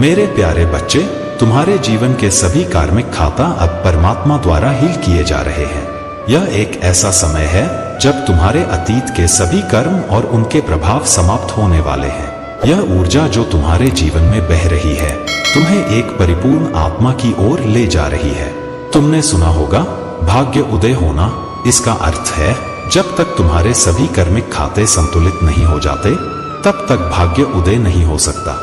मेरे प्यारे बच्चे, तुम्हारे जीवन के सभी कार्मिक खाता अब परमात्मा द्वारा हील किए जा रहे हैं। यह एक ऐसा समय है जब तुम्हारे अतीत के सभी कर्म और उनके प्रभाव समाप्त होने वाले हैं। यह ऊर्जा जो तुम्हारे जीवन में बह रही है तुम्हें एक परिपूर्ण आत्मा की ओर ले जा रही है। तुमने सुना होगा भाग्य उदय होना। इसका अर्थ है जब तक तुम्हारे सभी कर्मिक खाते संतुलित नहीं हो जाते तब तक भाग्य उदय नहीं हो सकता।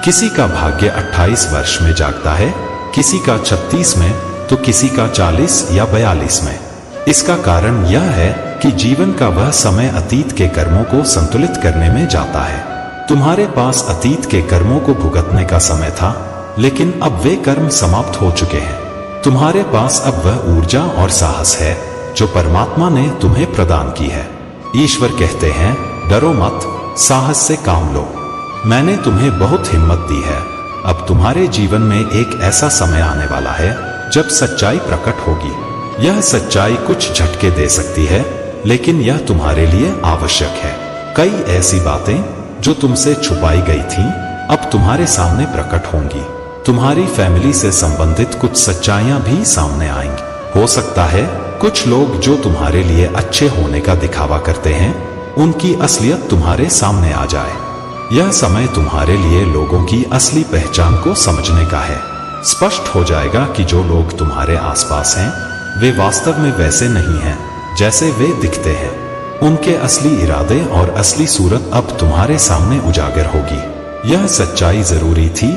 किसी का भाग्य 28 वर्ष में जागता है, किसी का 36 में, तो किसी का 40 या 42 में। इसका कारण यह है कि जीवन का वह समय अतीत के कर्मों को संतुलित करने में जाता है। तुम्हारे पास अतीत के कर्मों को भुगतने का समय था, लेकिन अब वे कर्म समाप्त हो चुके हैं। तुम्हारे पास अब वह ऊर्जा और साहस है जो परमात्मा ने तुम्हें प्रदान की है। ईश्वर कहते हैं, डरो मत, साहस से काम लो। मैंने तुम्हें बहुत हिम्मत दी है। अब तुम्हारे जीवन में एक ऐसा समय आने वाला है जब सच्चाई प्रकट होगी। यह सच्चाई कुछ झटके दे सकती है, लेकिन यह तुम्हारे लिए आवश्यक है। कई ऐसी बातें जो तुमसे छुपाई गई थीं, अब तुम्हारे सामने प्रकट होंगी। तुम्हारी फैमिली से संबंधित कुछ सच्चाइयां भी सामने आएंगी। हो सकता है कुछ लोग जो तुम्हारे लिए अच्छे होने का दिखावा करते हैं, उनकी असलियत तुम्हारे सामने आ जाए। यह समय तुम्हारे लिए लोगों की असली पहचान को समझने का है। स्पष्ट हो जाएगा कि जो लोग तुम्हारे आसपास हैं, वे वास्तव में वैसे नहीं हैं जैसे वे दिखते हैं। उनके असली इरादे और असली सूरत अब तुम्हारे सामने उजागर होगी। यह सच्चाई जरूरी थी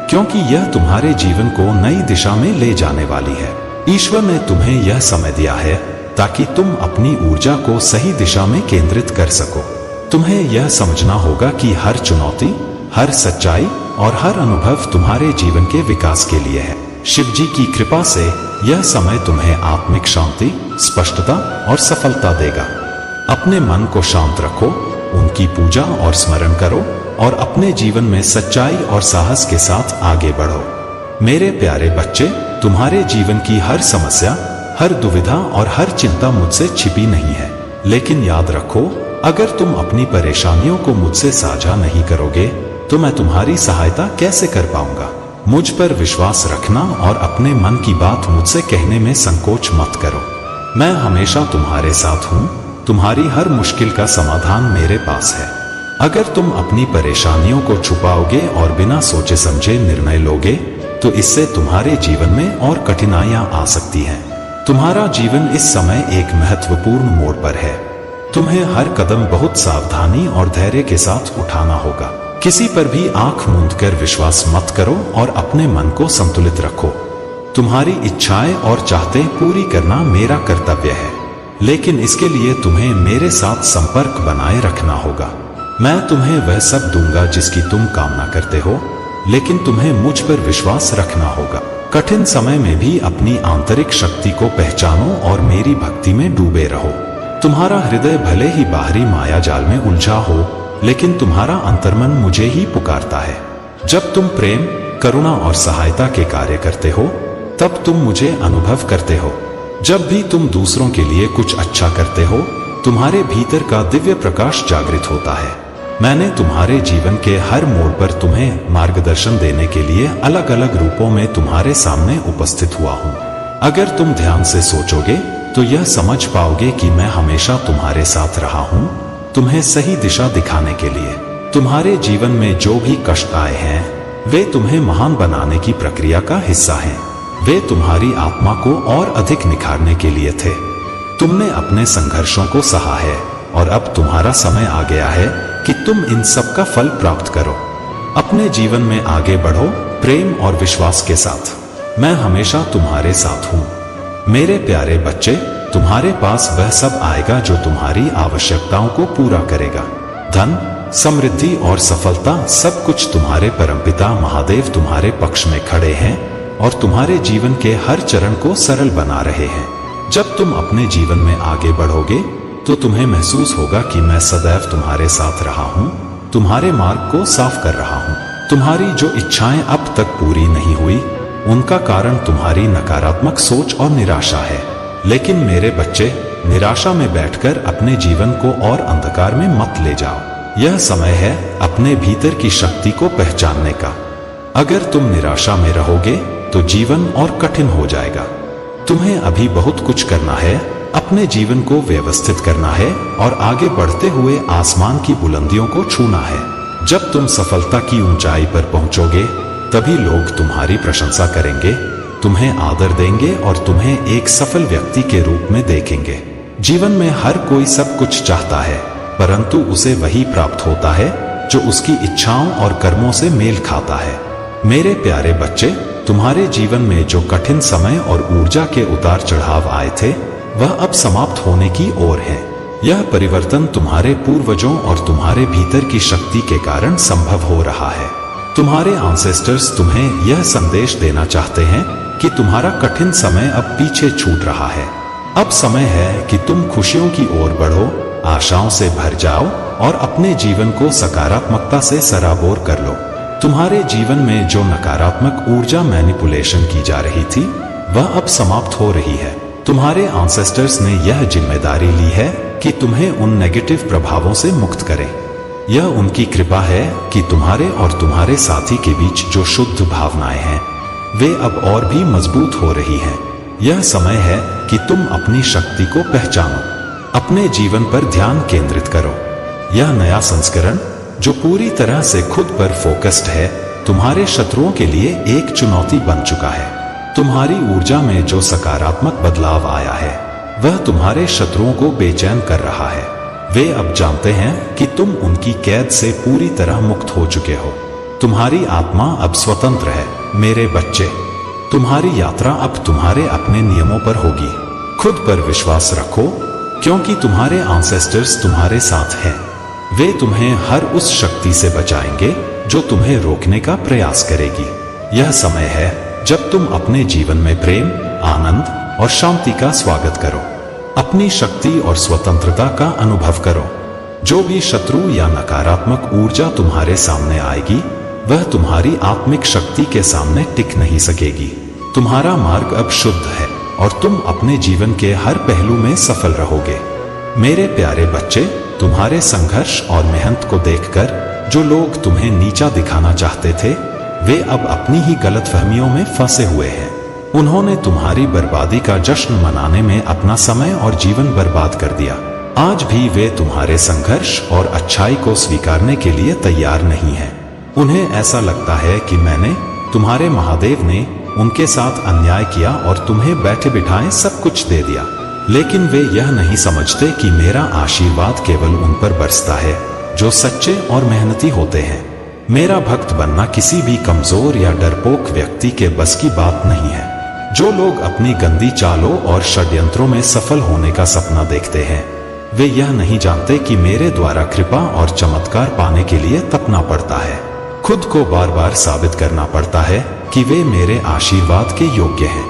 क्योंकि यह तुम्हारे जीवन को नई दिशा में ले जाने वाली है। ईश्वर ने तुम्हें यह समय दिया है ताकि तुम अपनी ऊर्जा को सही दिशा में केंद्रित कर सको। तुम्हें यह समझना होगा कि हर चुनौती, हर सच्चाई और हर अनुभव तुम्हारे जीवन के विकास के लिए है। शिव जी की कृपा से यह समय तुम्हें आत्मिक शांति, स्पष्टता और सफलता देगा। अपने मन को शांत रखो, उनकी पूजा और स्मरण करो और अपने जीवन में सच्चाई और साहस के साथ आगे बढ़ो। मेरे प्यारे बच्चे, तुम्हारे जीवन की हर समस्या, हर दुविधा और हर चिंता मुझसे छिपी नहीं है। लेकिन याद रखो, अगर तुम अपनी परेशानियों को मुझसे साझा नहीं करोगे तो मैं तुम्हारी सहायता कैसे कर पाऊंगा। मुझ पर विश्वास रखना और अपने मन की बात मुझसे कहने में संकोच मत करो। मैं हमेशा तुम्हारे साथ हूँ। तुम्हारी हर मुश्किल का समाधान मेरे पास है। अगर तुम अपनी परेशानियों को छुपाओगे और बिना सोचे समझे निर्णय लोगे तो इससे तुम्हारे जीवन में और कठिनाइयां आ सकती हैं। तुम्हारा जीवन इस समय एक महत्वपूर्ण मोड़ पर है। तुम्हें हर कदम बहुत सावधानी और धैर्य के साथ उठाना होगा। किसी पर भी आंख मूंदकर विश्वास मत करो और अपने मन को संतुलित रखो। तुम्हारी इच्छाएं और चाहतें पूरी करना मेरा कर्तव्य है, लेकिन इसके लिए तुम्हें मेरे साथ संपर्क बनाए रखना होगा। मैं तुम्हें वह सब दूंगा जिसकी तुम कामना करते हो, लेकिन तुम्हें मुझ पर विश्वास रखना होगा। कठिन समय में भी अपनी आंतरिक शक्ति को पहचानो और मेरी भक्ति में डूबे रहो। तुम्हारा हृदय भले ही बाहरी माया जाल में उलझा हो, लेकिन तुम्हारा अंतर्मन मुझे ही पुकारता है। जब तुम प्रेम, करुणा और सहायता के कार्य करते हो तब तुम मुझे अनुभव करते हो। जब भी तुम दूसरों के लिए कुछ अच्छा करते हो, तुम्हारे भीतर का दिव्य प्रकाश जागृत होता है। मैंने तुम्हारे जीवन के हर मोड़ पर तुम्हें मार्गदर्शन देने के लिए अलग अलग रूपों में तुम्हारे सामने उपस्थित हुआ हूँ। अगर तुम ध्यान से सोचोगे तो यह समझ पाओगे कि मैं हमेशा तुम्हारे साथ रहा हूँ, तुम्हें सही दिशा दिखाने के लिए। तुम्हारे जीवन में जो भी कष्ट आए हैं, वे तुम्हें महान बनाने की प्रक्रिया का हिस्सा हैं। वे तुम्हारी आत्मा को और अधिक निखारने के लिए थे। तुमने अपने संघर्षों को सहा है और अब तुम्हारा समय आ गया है कि तुम इन सब का फल प्राप्त करो। अपने जीवन में आगे बढ़ो, प्रेम और विश्वास के साथ। मैं हमेशा तुम्हारे साथ हूँ। मेरे प्यारे बच्चे, तुम्हारे पास वह सब आएगा जो तुम्हारी आवश्यकताओं को पूरा करेगा। धन, समृद्धि और सफलता, सब कुछ तुम्हारे परमपिता महादेव तुम्हारे पक्ष में खड़े हैं और तुम्हारे जीवन के हर चरण को सरल बना रहे हैं। जब तुम अपने जीवन में आगे बढ़ोगे तो तुम्हें महसूस होगा कि मैं सदैव तुम्हारे साथ रहा हूँ, तुम्हारे मार्ग को साफ कर रहा हूँ। तुम्हारी जो इच्छाएं अब तक पूरी नहीं हुई, उनका कारण तुम्हारी नकारात्मक सोच और निराशा है। लेकिन मेरे बच्चे, निराशा में बैठकर अपने जीवन को और अंधकार में मत ले जाओ। यह समय है अपने भीतर की शक्ति को पहचानने का। अगर तुम निराशा में रहोगे तो जीवन और कठिन हो जाएगा। तुम्हें अभी बहुत कुछ करना है, अपने जीवन को व्यवस्थित करना है और आगे बढ़ते हुए आसमान की बुलंदियों को छूना है। जब तुम सफलता की ऊंचाई पर पहुंचोगे तभी लोग तुम्हारी प्रशंसा करेंगे, तुम्हें आदर देंगे और तुम्हें एक सफल व्यक्ति के रूप में देखेंगे। जीवन में हर कोई सब कुछ चाहता है, परंतु उसे वही प्राप्त होता है जो उसकी इच्छाओं और कर्मों से मेल खाता है। मेरे प्यारे बच्चे, तुम्हारे जीवन में जो कठिन समय और ऊर्जा के उतार चढ़ाव आए थे वह अब समाप्त होने की ओर है। यह परिवर्तन तुम्हारे पूर्वजों और तुम्हारे भीतर की शक्ति के कारण संभव हो रहा है। तुम्हारे एंसेस्टर्स तुम्हें यह संदेश देना चाहते हैं कि तुम्हारा कठिन समय अब पीछे छूट रहा है। अब समय है कि तुम खुशियों की ओर बढ़ो, आशाओं से भर जाओ और अपने जीवन को सकारात्मकता से सराबोर कर लो। तुम्हारे जीवन में जो नकारात्मक ऊर्जा मैनिपुलेशन की जा रही थी वह अब समाप्त हो रही है। तुम्हारे एंसेस्टर्स ने यह जिम्मेदारी ली है कि तुम्हें उन नेगेटिव प्रभावों से मुक्त करें। यह उनकी कृपा है कि तुम्हारे और तुम्हारे साथी के बीच जो शुद्ध भावनाएं हैं वे अब और भी मजबूत हो रही हैं। यह समय है कि तुम अपनी शक्ति को पहचानो, अपने जीवन पर ध्यान केंद्रित करो। यह नया संस्करण जो पूरी तरह से खुद पर फोकस्ड है तुम्हारे शत्रुओं के लिए एक चुनौती बन चुका है। तुम्हारी ऊर्जा में जो सकारात्मक बदलाव आया है वह तुम्हारे शत्रुओं को बेचैन कर रहा है। वे अब जानते हैं कि तुम उनकी कैद से पूरी तरह मुक्त हो चुके हो। तुम्हारी आत्मा अब स्वतंत्र है। मेरे बच्चे, तुम्हारी यात्रा अब तुम्हारे अपने नियमों पर होगी। खुद पर विश्वास रखो क्योंकि तुम्हारे एंसेस्टर्स तुम्हारे साथ हैं। वे तुम्हें हर उस शक्ति से बचाएंगे जो तुम्हें रोकने का प्रयास करेगी। यह समय है जब तुम अपने जीवन में प्रेम, आनंद और शांति का स्वागत करो। अपनी शक्ति और स्वतंत्रता का अनुभव करो। जो भी शत्रु या नकारात्मक ऊर्जा तुम्हारे सामने आएगी वह तुम्हारी आत्मिक शक्ति के सामने टिक नहीं सकेगी। तुम्हारा मार्ग अब शुद्ध है और तुम अपने जीवन के हर पहलू में सफल रहोगे। मेरे प्यारे बच्चे, तुम्हारे संघर्ष और मेहनत को देखकर जो लोग तुम्हें नीचा दिखाना चाहते थे वे अब अपनी ही गलतफहमियों में फंसे हुए हैं। उन्होंने तुम्हारी बर्बादी का जश्न मनाने में अपना समय और जीवन बर्बाद कर दिया। आज भी वे तुम्हारे संघर्ष और अच्छाई को स्वीकारने के लिए तैयार नहीं हैं। उन्हें ऐसा लगता है कि मैंने, तुम्हारे महादेव ने उनके साथ अन्याय किया और तुम्हें बैठे बिठाए सब कुछ दे दिया। लेकिन वे यह नहीं समझते कि मेरा आशीर्वाद केवल उन पर बरसता है जो सच्चे और मेहनती होते हैं। मेरा भक्त बनना किसी भी कमजोर या डरपोक व्यक्ति के बस की बात नहीं है। जो लोग अपनी गंदी चालों और षड्यंत्रों में सफल होने का सपना देखते हैं वे यह नहीं जानते कि मेरे द्वारा कृपा और चमत्कार पाने के लिए तपना पड़ता है। खुद को बार बार साबित करना पड़ता है कि वे मेरे आशीर्वाद के योग्य हैं।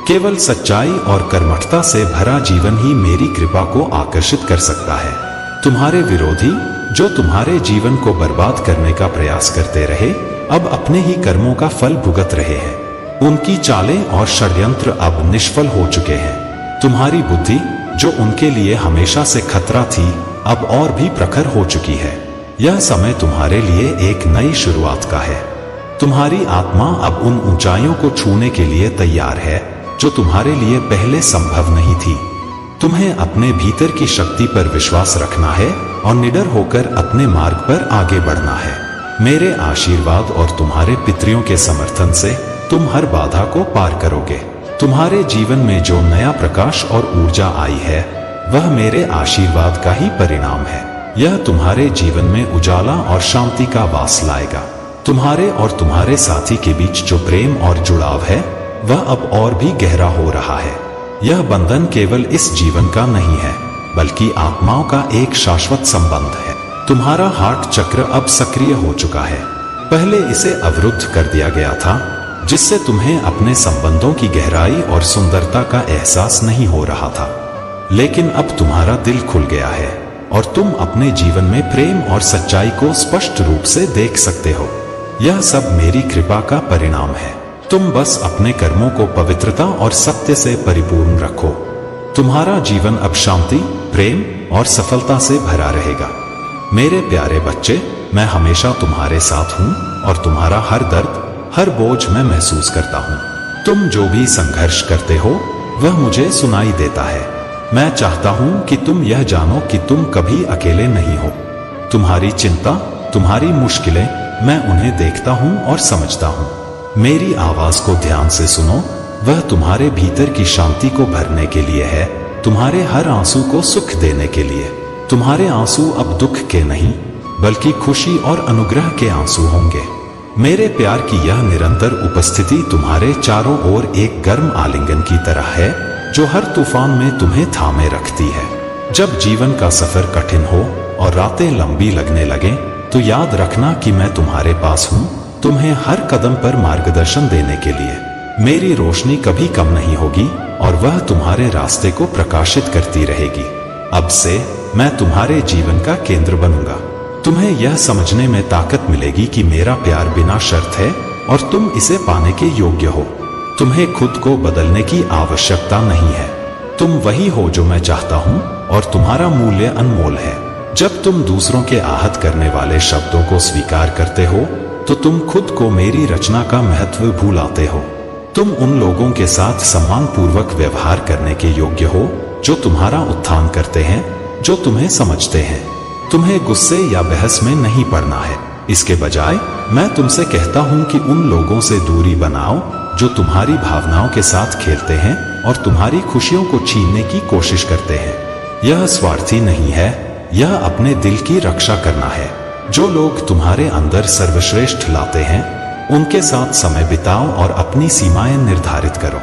केवल सच्चाई और कर्मठता से भरा जीवन ही मेरी कृपा को आकर्षित कर सकता है। तुम्हारे विरोधी जो तुम्हारे जीवन को बर्बाद करने का प्रयास करते रहे अब अपने ही कर्मों का फल भुगत रहे हैं। उनकी चालें और षड्यंत्र अब निष्फल हो चुके हैं। तुम्हारी बुद्धि जो उनके लिए हमेशा से खतरा थी अब और भी प्रखर हो चुकी है। यह समय तुम्हारे लिए एक नई शुरुआत का है। तुम्हारी आत्मा अब उन ऊंचाइयों को छूने के लिए तैयार है जो तुम्हारे लिए पहले संभव नहीं थी। तुम्हें अपने भीतर की शक्ति पर विश्वास रखना है और निडर होकर अपने मार्ग पर आगे बढ़ना है। मेरे आशीर्वाद और तुम्हारे पितरियों के समर्थन से तुम हर बाधा को पार करोगे। तुम्हारे जीवन में जो नया प्रकाश और ऊर्जा आई है वह मेरे आशीर्वाद का ही परिणाम है। यह तुम्हारे जीवन में उजाला और शांति का वास लाएगा। तुम्हारे और तुम्हारे साथी के बीच जो प्रेम और जुड़ाव है वह अब और भी गहरा हो रहा है। यह बंधन केवल इस जीवन का नहीं है बल्कि आत्माओं का एक शाश्वत संबंध है। तुम्हारा हार्ट चक्र अब सक्रिय हो चुका है। पहले इसे अवरुद्ध कर दिया गया था जिससे तुम्हें अपने संबंधों की गहराई और सुंदरता का एहसास नहीं हो रहा था। लेकिन अब तुम्हारा दिल खुल गया है और तुम अपने जीवन में प्रेम और सच्चाई को स्पष्ट रूप से देख सकते हो। यह सब मेरी कृपा का परिणाम है। तुम बस अपने कर्मों को पवित्रता और सत्य से परिपूर्ण रखो। तुम्हारा जीवन अब शांति, प्रेम और सफलता से भरा रहेगा। मेरे प्यारे बच्चे, मैं हमेशा तुम्हारे साथ हूँ और तुम्हारा हर दर्द, हर बोझ मैं महसूस करता हूँ। तुम जो भी संघर्ष करते हो वह मुझे सुनाई देता है। मैं चाहता हूँ कि तुम यह जानो कि तुम कभी अकेले नहीं हो। तुम्हारी चिंता, तुम्हारी मुश्किलें, मैं उन्हें देखता हूँ और समझता हूँ। मेरी आवाज को ध्यान से सुनो, वह तुम्हारे भीतर की शांति को भरने के लिए है, तुम्हारे हर आंसू को सुख देने के लिए। तुम्हारे आंसू अब दुख के नहीं बल्कि खुशी और अनुग्रह के आंसू होंगे। मेरे प्यार की यह निरंतर उपस्थिति तुम्हारे चारों ओर एक गर्म आलिंगन की तरह है जो हर तूफान में तुम्हें थामे रखती है। जब जीवन का सफर कठिन हो और रातें लंबी लगने लगे तो याद रखना कि मैं तुम्हारे पास हूँ, तुम्हें हर कदम पर मार्गदर्शन देने के लिए। मेरी रोशनी कभी कम नहीं होगी और वह तुम्हारे रास्ते को प्रकाशित करती रहेगी। अब से मैं तुम्हारे जीवन का केंद्र बनूंगा। तुम्हें यह समझने में ताकत मिलेगी कि मेरा प्यार बिना शर्त है और तुम इसे पाने के योग्य हो। तुम्हें खुद को बदलने की आवश्यकता नहीं है। तुम वही हो जो मैं चाहता हूँ और तुम्हारा मूल्य अनमोल है। जब तुम दूसरों के आहत करने वाले शब्दों को स्वीकार करते हो तो तुम खुद को मेरी रचना का महत्व भूलाते हो। तुम उन लोगों के साथ सम्मानपूर्वक व्यवहार करने के योग्य हो जो तुम्हारा उत्थान करते हैं, जो तुम्हें समझते हैं। तुम्हें गुस्से या बहस में नहीं पड़ना है। इसके बजाय मैं तुमसे कहता हूं कि उन लोगों से दूरी बनाओ जो तुम्हारी भावनाओं के साथ खेलते हैं और तुम्हारी खुशियों को छीनने की कोशिश करते हैं। यह स्वार्थी नहीं है, यह अपने दिल की रक्षा करना है। जो लोग तुम्हारे अंदर सर्वश्रेष्ठ लाते हैं उनके साथ समय बिताओ और अपनी सीमाएं निर्धारित करो।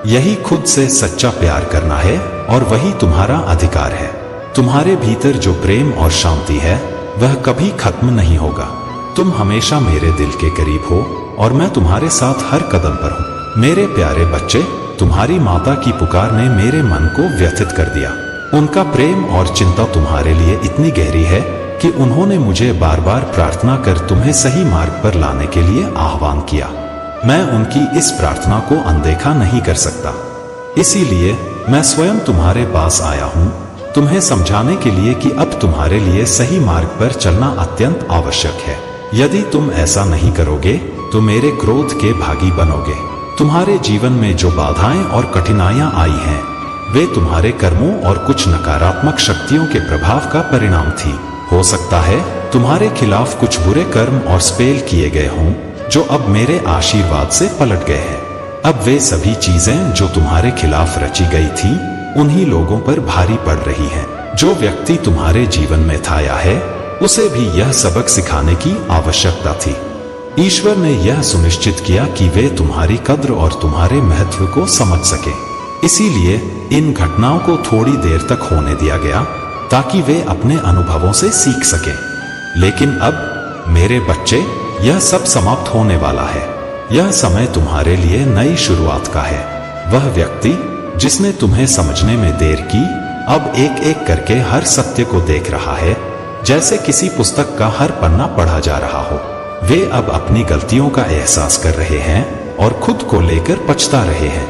यही खुद से सच्चा प्यार करना है और वही तुम्हारा अधिकार है। तुम्हारे भीतर जो प्रेम और शांति है वह कभी खत्म नहीं होगा। तुम हमेशा मेरे दिल के करीब हो और मैं तुम्हारे साथ हर कदम पर हूँ। मेरे प्यारे बच्चे, तुम्हारी माता की पुकार ने मेरे मन को व्यथित कर दिया। उनका प्रेम और चिंता तुम्हारे लिए इतनी गहरी है कि उन्होंने मुझे बार बार प्रार्थना कर तुम्हें सही मार्ग पर लाने के लिए आह्वान किया। मैं उनकी इस प्रार्थना को अनदेखा नहीं कर सकता। इसीलिए मैं स्वयं तुम्हारे पास आया हूँ, तुम्हें समझाने के लिए कि अब तुम्हारे लिए सही मार्ग पर चलना अत्यंत आवश्यक है। यदि तुम ऐसा नहीं करोगे तो मेरे क्रोध के भागी बनोगे। तुम्हारे जीवन में जो बाधाएं और कठिनाइयां आई हैं वे तुम्हारे कर्मों और कुछ नकारात्मक शक्तियों के प्रभाव का परिणाम थी। हो सकता है तुम्हारे खिलाफ कुछ बुरे कर्म और स्पेल किए गए हों जो अब मेरे आशीर्वाद से पलट गए हैं। अब वे सभी चीजें जो तुम्हारे खिलाफ रची गई थी उन्हीं लोगों पर भारी पड़ रही हैं। जो व्यक्ति तुम्हारे जीवन में थाया है उसे भी यह सबक सिखाने की आवश्यकता थी। ईश्वर ने यह सुनिश्चित किया कि वे तुम्हारी कद्र और तुम्हारे महत्व को समझ सके। इसीलिए इन घटनाओं को थोड़ी देर तक होने दिया गया ताकि वे अपने अनुभवों से सीख सके। लेकिन अब मेरे बच्चे, यह सब समाप्त होने वाला है। यह समय तुम्हारे लिए नई शुरुआत का है। वह व्यक्ति जिसने तुम्हें समझने में देर की अब एक एक करके हर सत्य को देख रहा है, जैसे किसी पुस्तक का हर पन्ना पढ़ा जा रहा हो। वे अब अपनी गलतियों का एहसास कर रहे हैं और खुद को लेकर पछता रहे हैं।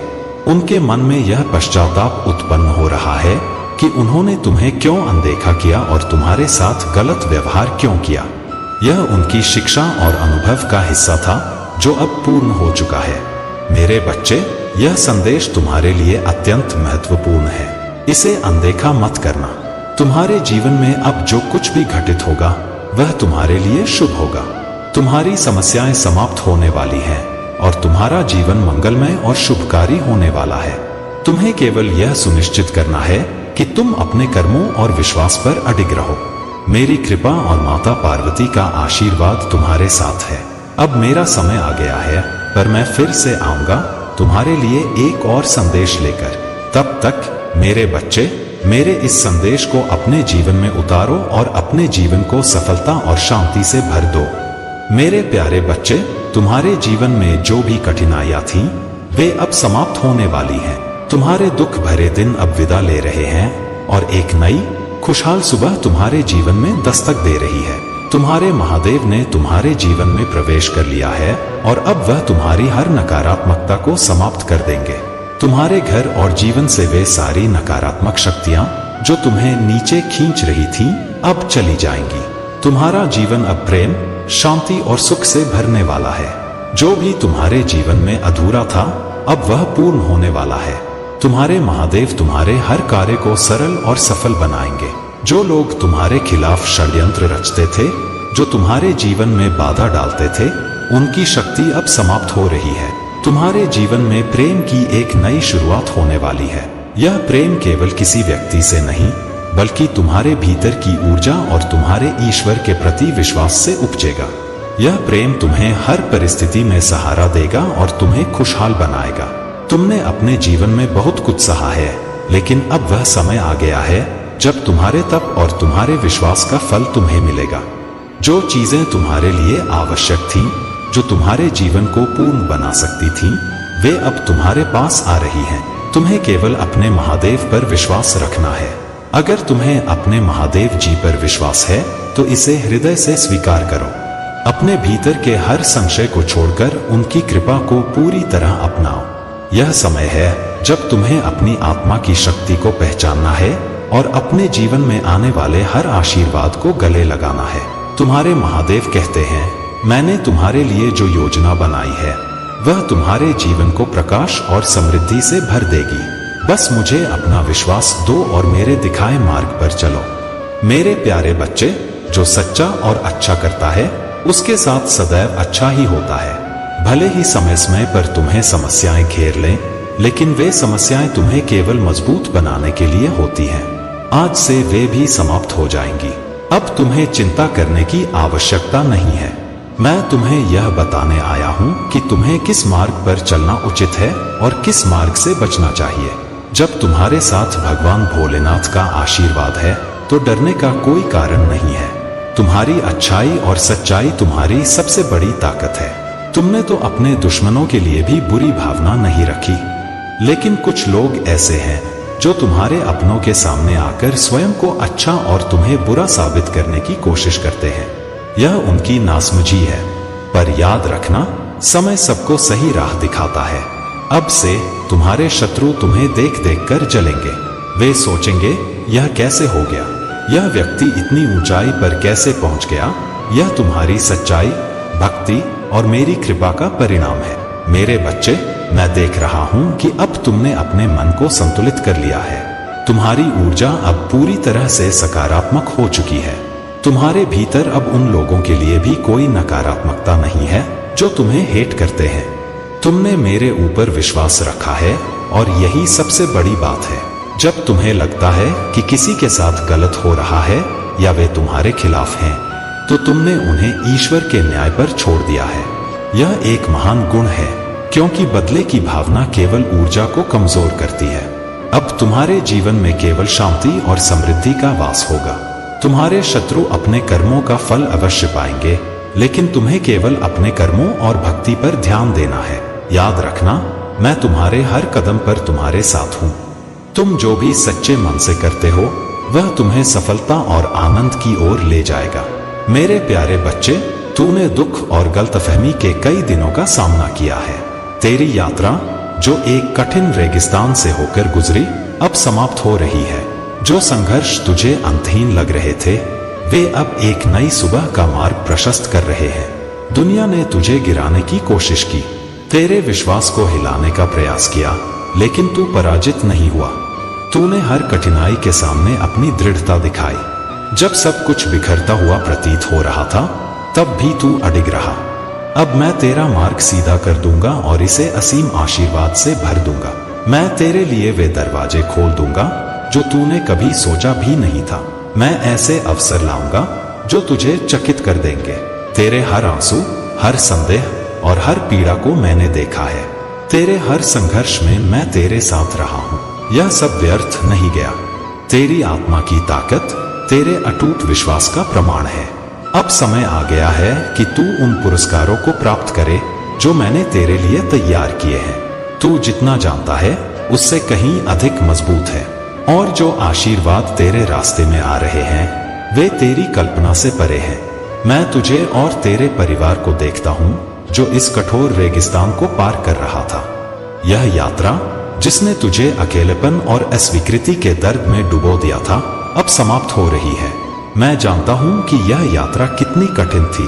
उनके मन में यह पश्चाताप उत्पन्न हो रहा है कि उन्होंने तुम्हें क्यों अनदेखा किया और तुम्हारे साथ गलत व्यवहार क्यों किया। यह उनकी शिक्षा और अनुभव का हिस्सा था जो अब पूर्ण हो चुका है। मेरे बच्चे, यह संदेश तुम्हारे लिए अत्यंत महत्वपूर्ण है। इसे अनदेखा मत करना। तुम्हारे जीवन में अब जो कुछ भी घटित होगा वह तुम्हारे लिए शुभ होगा। तुम्हारी समस्याएं समाप्त होने वाली हैं और तुम्हारा जीवन मंगलमय और शुभकारी होने वाला है। तुम्हें केवल यह सुनिश्चित करना है कि तुम अपने कर्मों और विश्वास पर अडिग रहो। मेरी कृपा और माता पार्वती का आशीर्वाद तुम्हारे साथ है। अब मेरा समय आ गया है, पर मैं फिर से आऊंगा तुम्हारे लिए एक और संदेश लेकर। तब तक मेरे बच्चे, मेरे इस संदेश को अपने जीवन में उतारो और अपने जीवन को सफलता और शांति से भर दो। मेरे प्यारे बच्चे, तुम्हारे जीवन में जो भी कठिनाइयां थीं, वे अब समाप्त होने वाली हैं। तुम्हारे दुख भरे दिन अब विदा ले रहे हैं और एक नई खुशहाल सुबह तुम्हारे जीवन में दस्तक दे रही है। तुम्हारे महादेव ने तुम्हारे जीवन में प्रवेश कर लिया है और अब वह तुम्हारी हर नकारात्मकता को समाप्त कर देंगे। तुम्हारे घर और जीवन से वे सारी नकारात्मक शक्तियां जो तुम्हें नीचे खींच रही थीं, अब चली जाएंगी। तुम्हारा जीवन अब प्रेम, शांति और सुख से भरने वाला है। जो भी तुम्हारे जीवन में अधूरा था अब वह पूर्ण होने वाला है। तुम्हारे महादेव तुम्हारे हर कार्य को सरल और सफल बनाएंगे। जो लोग तुम्हारे खिलाफ षड्यंत्र रचते थे, जो तुम्हारे जीवन में बाधा डालते थे, उनकी शक्ति अब समाप्त हो रही है। तुम्हारे जीवन में प्रेम की एक नई शुरुआत होने वाली है। यह प्रेम केवल किसी व्यक्ति से नहीं बल्कि तुम्हारे भीतर की ऊर्जा और तुम्हारे ईश्वर के प्रति विश्वास से उपजेगा। यह प्रेम तुम्हें हर परिस्थिति में सहारा देगा और तुम्हें खुशहाल बनाएगा। तुमने अपने जीवन में बहुत कुछ सहा है, लेकिन अब वह समय आ गया है जब तुम्हारे तप और तुम्हारे विश्वास का फल तुम्हें मिलेगा। जो चीजें तुम्हारे लिए आवश्यक थीं, जो तुम्हारे जीवन को पूर्ण बना सकती थीं, वे अब तुम्हारे पास आ रही हैं। तुम्हें केवल अपने महादेव पर विश्वास रखना है। अगर तुम्हें अपने महादेव जी पर विश्वास है तो इसे हृदय से स्वीकार करो। अपने भीतर के हर संशय को छोड़कर उनकी कृपा को पूरी तरह अपनाओ। यह समय है जब तुम्हें अपनी आत्मा की शक्ति को पहचानना है और अपने जीवन में आने वाले हर आशीर्वाद को गले लगाना है। तुम्हारे महादेव कहते हैं, मैंने तुम्हारे लिए जो योजना बनाई है वह तुम्हारे जीवन को प्रकाश और समृद्धि से भर देगी। बस मुझे अपना विश्वास दो और मेरे दिखाए मार्ग पर चलो। मेरे प्यारे बच्चे, जो सच्चा और अच्छा करता है उसके साथ सदैव अच्छा ही होता है। भले ही समय समय पर तुम्हें समस्याएं घेर लें, लेकिन वे समस्याएं तुम्हें केवल मजबूत बनाने के लिए होती हैं। आज से वे भी समाप्त हो जाएंगी। अब तुम्हें चिंता करने की आवश्यकता नहीं है। मैं तुम्हें यह बताने आया हूं कि तुम्हें किस मार्ग पर चलना उचित है और किस मार्ग से बचना चाहिए। जब तुम्हारे साथ भगवान भोलेनाथ का आशीर्वाद है तो डरने का कोई कारण नहीं है। तुम्हारी अच्छाई और सच्चाई तुम्हारी सबसे बड़ी ताकत है। तुमने तो अपने दुश्मनों के लिए भी बुरी भावना नहीं रखी, लेकिन कुछ लोग ऐसे हैं जो तुम्हारे अपनों के सामने आकर स्वयं को अच्छा और तुम्हें बुरा साबित करने की कोशिश करते हैं। यह उनकी नासमझी है, पर याद रखना, समय सबको सही राह दिखाता है। अब से तुम्हारे शत्रु तुम्हें देख देख कर जलेंगे। वे सोचेंगे, यह कैसे हो गया, यह व्यक्ति इतनी ऊंचाई पर कैसे पहुंच गया। यह तुम्हारी सच्चाई, भक्ति और मेरी कृपा का परिणाम है। मेरे बच्चे, मैं देख रहा हूं कि अब तुमने अपने मन को संतुलित कर लिया है। तुम्हारी ऊर्जा अब पूरी तरह से सकारात्मक हो चुकी है। तुम्हारे भीतर अब उन लोगों के लिए भी कोई नकारात्मकता नहीं है जो तुम्हें हेट करते हैं। तुमने मेरे ऊपर विश्वास रखा है और यही सबसे बड़ी बात है। जब तुम्हें लगता है कि किसी के साथ गलत हो रहा है या वे तुम्हारे खिलाफ हैं, तो तुमने उन्हें ईश्वर के न्याय पर छोड़ दिया है। यह एक महान गुण है, क्योंकि बदले की भावना केवल ऊर्जा को कमजोर करती है। अब तुम्हारे जीवन में केवल शांति और समृद्धि का वास होगा। तुम्हारे शत्रु अपने कर्मों का फल अवश्य पाएंगे, लेकिन तुम्हें केवल अपने कर्मों और भक्ति पर ध्यान देना है। याद रखना, मैं तुम्हारे हर कदम पर तुम्हारे साथ हूँ। तुम जो भी सच्चे मन से करते हो वह तुम्हें सफलता और आनंद की ओर ले जाएगा। मेरे प्यारे बच्चे, तूने दुख और गलतफहमी के कई दिनों का सामना किया है। तेरी यात्रा, जो एक कठिन रेगिस्तान से होकर गुजरी, अब समाप्त हो रही है। जो संघर्ष तुझे अंतहीन लग रहे थे, वे अब एक नई सुबह का मार्ग प्रशस्त कर रहे हैं। दुनिया ने तुझे गिराने की कोशिश की, तेरे विश्वास को हिलाने का प्रयास किया, लेकिन तू पराजित नहीं हुआ। तूने हर कठिनाई के सामने अपनी दृढ़ता दिखाई। जब सब कुछ बिखरता हुआ प्रतीत हो रहा था, तब भी तू अडिग रहा। अब मैं तेरा मार्ग सीधा कर दूंगा और इसे असीम आशीर्वाद से भर दूंगा। मैं तेरे लिए वे दरवाजे खोल दूंगा जो तूने कभी सोचा भी नहीं था। मैं ऐसे अवसर लाऊंगा जो तुझे चकित कर देंगे। तेरे हर आंसू, हर संदेह और हर पीड़ा को मैंने देखा है। तेरे हर संघर्ष में मैं तेरे साथ रहा हूँ। यह सब व्यर्थ नहीं गया। तेरी आत्मा की ताकत तेरे अटूट विश्वास का प्रमाण है। अब समय आ गया है कि तू उन पुरस्कारों को प्राप्त करे जो मैंने तेरे लिए तैयार किए हैं। तू जितना जानता है उससे कहीं अधिक मजबूत है, और जो आशीर्वाद तेरे रास्ते में आ रहे हैं वे तेरी कल्पना से परे हैं। मैं तुझे और तेरे परिवार को देखता हूँ जो इस कठोर रेगिस्तान को पार कर रहा था। यह यात्रा जिसने तुझे अकेलेपन और अस्वीकृति के दर्द में डुबो दिया था, अब समाप्त हो रही है। मैं जानता हूँ कि यह यात्रा कितनी कठिन थी,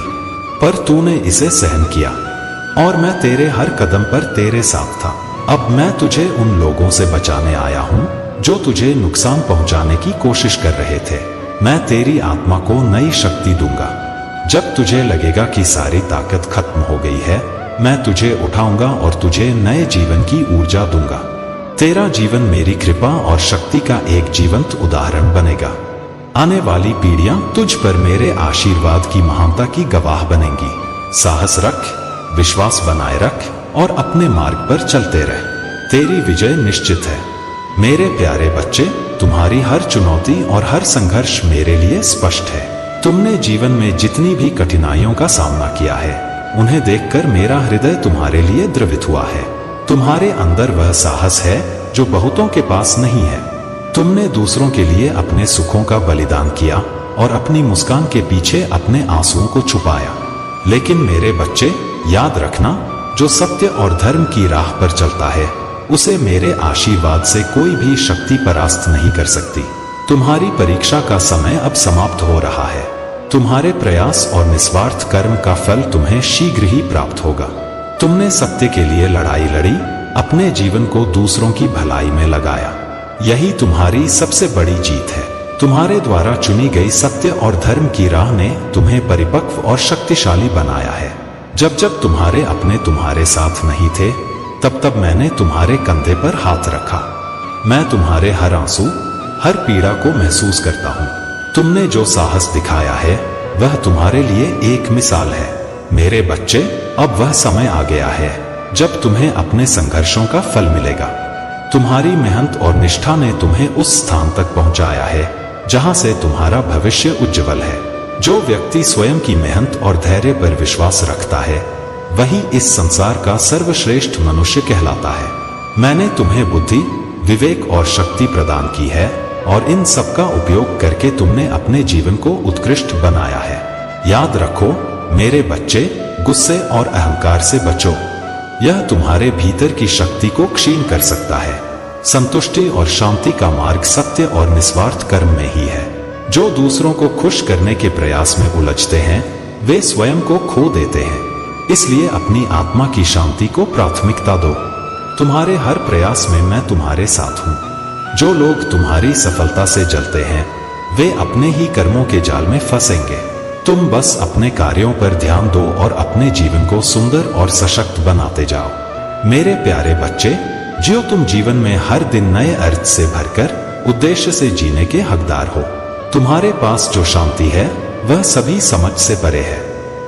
पर तूने इसे सहन किया। और मैं तेरे हर कदम पर तेरे साथ था। अब मैं तुझे उन लोगों से बचाने आया हूँ जो तुझे नुकसान पहुंचाने की कोशिश कर रहे थे। मैं तेरी आत्मा को नई शक्ति दूंगा। जब तुझे लगेगा कि सारी ताकत खत्म हो गई है, मैं तुझे उठाऊंगा और तुझे नए जीवन की ऊर्जा दूंगा। तेरा जीवन मेरी कृपा और शक्ति का एक जीवंत उदाहरण बनेगा। आने वाली पीढ़ियां तुझ पर मेरे आशीर्वाद की महानता की गवाह बनेंगी। साहस रख, विश्वास बनाए रख और अपने मार्ग पर चलते रह। तेरी विजय निश्चित है। मेरे प्यारे बच्चे, तुम्हारी हर चुनौती और हर संघर्ष मेरे लिए स्पष्ट है। तुमने जीवन में जितनी भी कठिनाइयों का सामना किया है, उन्हें देखकर मेरा हृदय तुम्हारे लिए द्रवित हुआ है। तुम्हारे अंदर वह साहस है जो बहुतों के पास नहीं है। तुमने दूसरों के लिए अपने सुखों का बलिदान किया और अपनी मुस्कान के पीछे अपने आंसुओं को छुपाया। लेकिन मेरे बच्चे, याद रखना, जो सत्य और धर्म की राह पर चलता है, उसे मेरे आशीर्वाद से कोई भी शक्ति परास्त नहीं कर सकती। तुम्हारी परीक्षा का समय अब समाप्त हो रहा है। तुम्हारे प्रयास और निस्वार्थ कर्म का फल तुम्हें शीघ्र ही प्राप्त होगा। तुमने सत्य के लिए लड़ाई लड़ी, अपने जीवन को दूसरों की भलाई में लगाया। यही तुम्हारी सबसे बड़ी जीत है। तुम्हारे द्वारा चुनी गई सत्य और धर्म की राह ने तुम्हें परिपक्व और शक्तिशाली बनाया है। जब जब तुम्हारे अपने तुम्हारे साथ नहीं थे, तब तब मैंने तुम्हारे कंधे पर हाथ रखा। मैं तुम्हारे हर आंसू, हर पीड़ा को महसूस करता हूँ। तुमने जो साहस दिखाया है, वह तुम्हारे लिए एक मिसाल है। मेरे बच्चे, अब वह समय आ गया है जब तुम्हें अपने संघर्षों का फल मिलेगा। तुम्हारी मेहनत और निष्ठा ने तुम्हें उस स्थान तक पहुंचाया है जहां से तुम्हारा भविष्य उज्जवल है। जो व्यक्ति स्वयं की मेहनत और धैर्य पर विश्वास रखता है, वही इस संसार का सर्वश्रेष्ठ मनुष्य कहलाता है। मैंने तुम्हें बुद्धि, विवेक और शक्ति प्रदान की है और इन सब का उपयोग करके तुमने अपने जीवन को उत्कृष्ट बनाया है। याद रखो मेरे बच्चे, गुस्से और अहंकार से बचो। यह तुम्हारे भीतर की शक्ति को क्षीण कर सकता है। संतुष्टि और शांति का मार्ग सत्य और निस्वार्थ कर्म में ही है। जो दूसरों को खुश करने के प्रयास में उलझते हैं, वे स्वयं को खो देते हैं। इसलिए अपनी आत्मा की शांति को प्राथमिकता दो। तुम्हारे हर प्रयास में मैं तुम्हारे साथ हूँ। जो लोग तुम्हारी सफलता से जलते हैं, वे अपने ही कर्मों के जाल में फंसेंगे। तुम बस अपने कार्यों पर ध्यान दो और अपने जीवन को सुंदर और सशक्त बनाते जाओ। मेरे प्यारे बच्चे, जियो तुम जीवन में हर दिन नए अर्थ से भरकर उद्देश्य से जीने के हकदार हो। तुम्हारे पास जो शांति है, वह सभी समझ से परे है।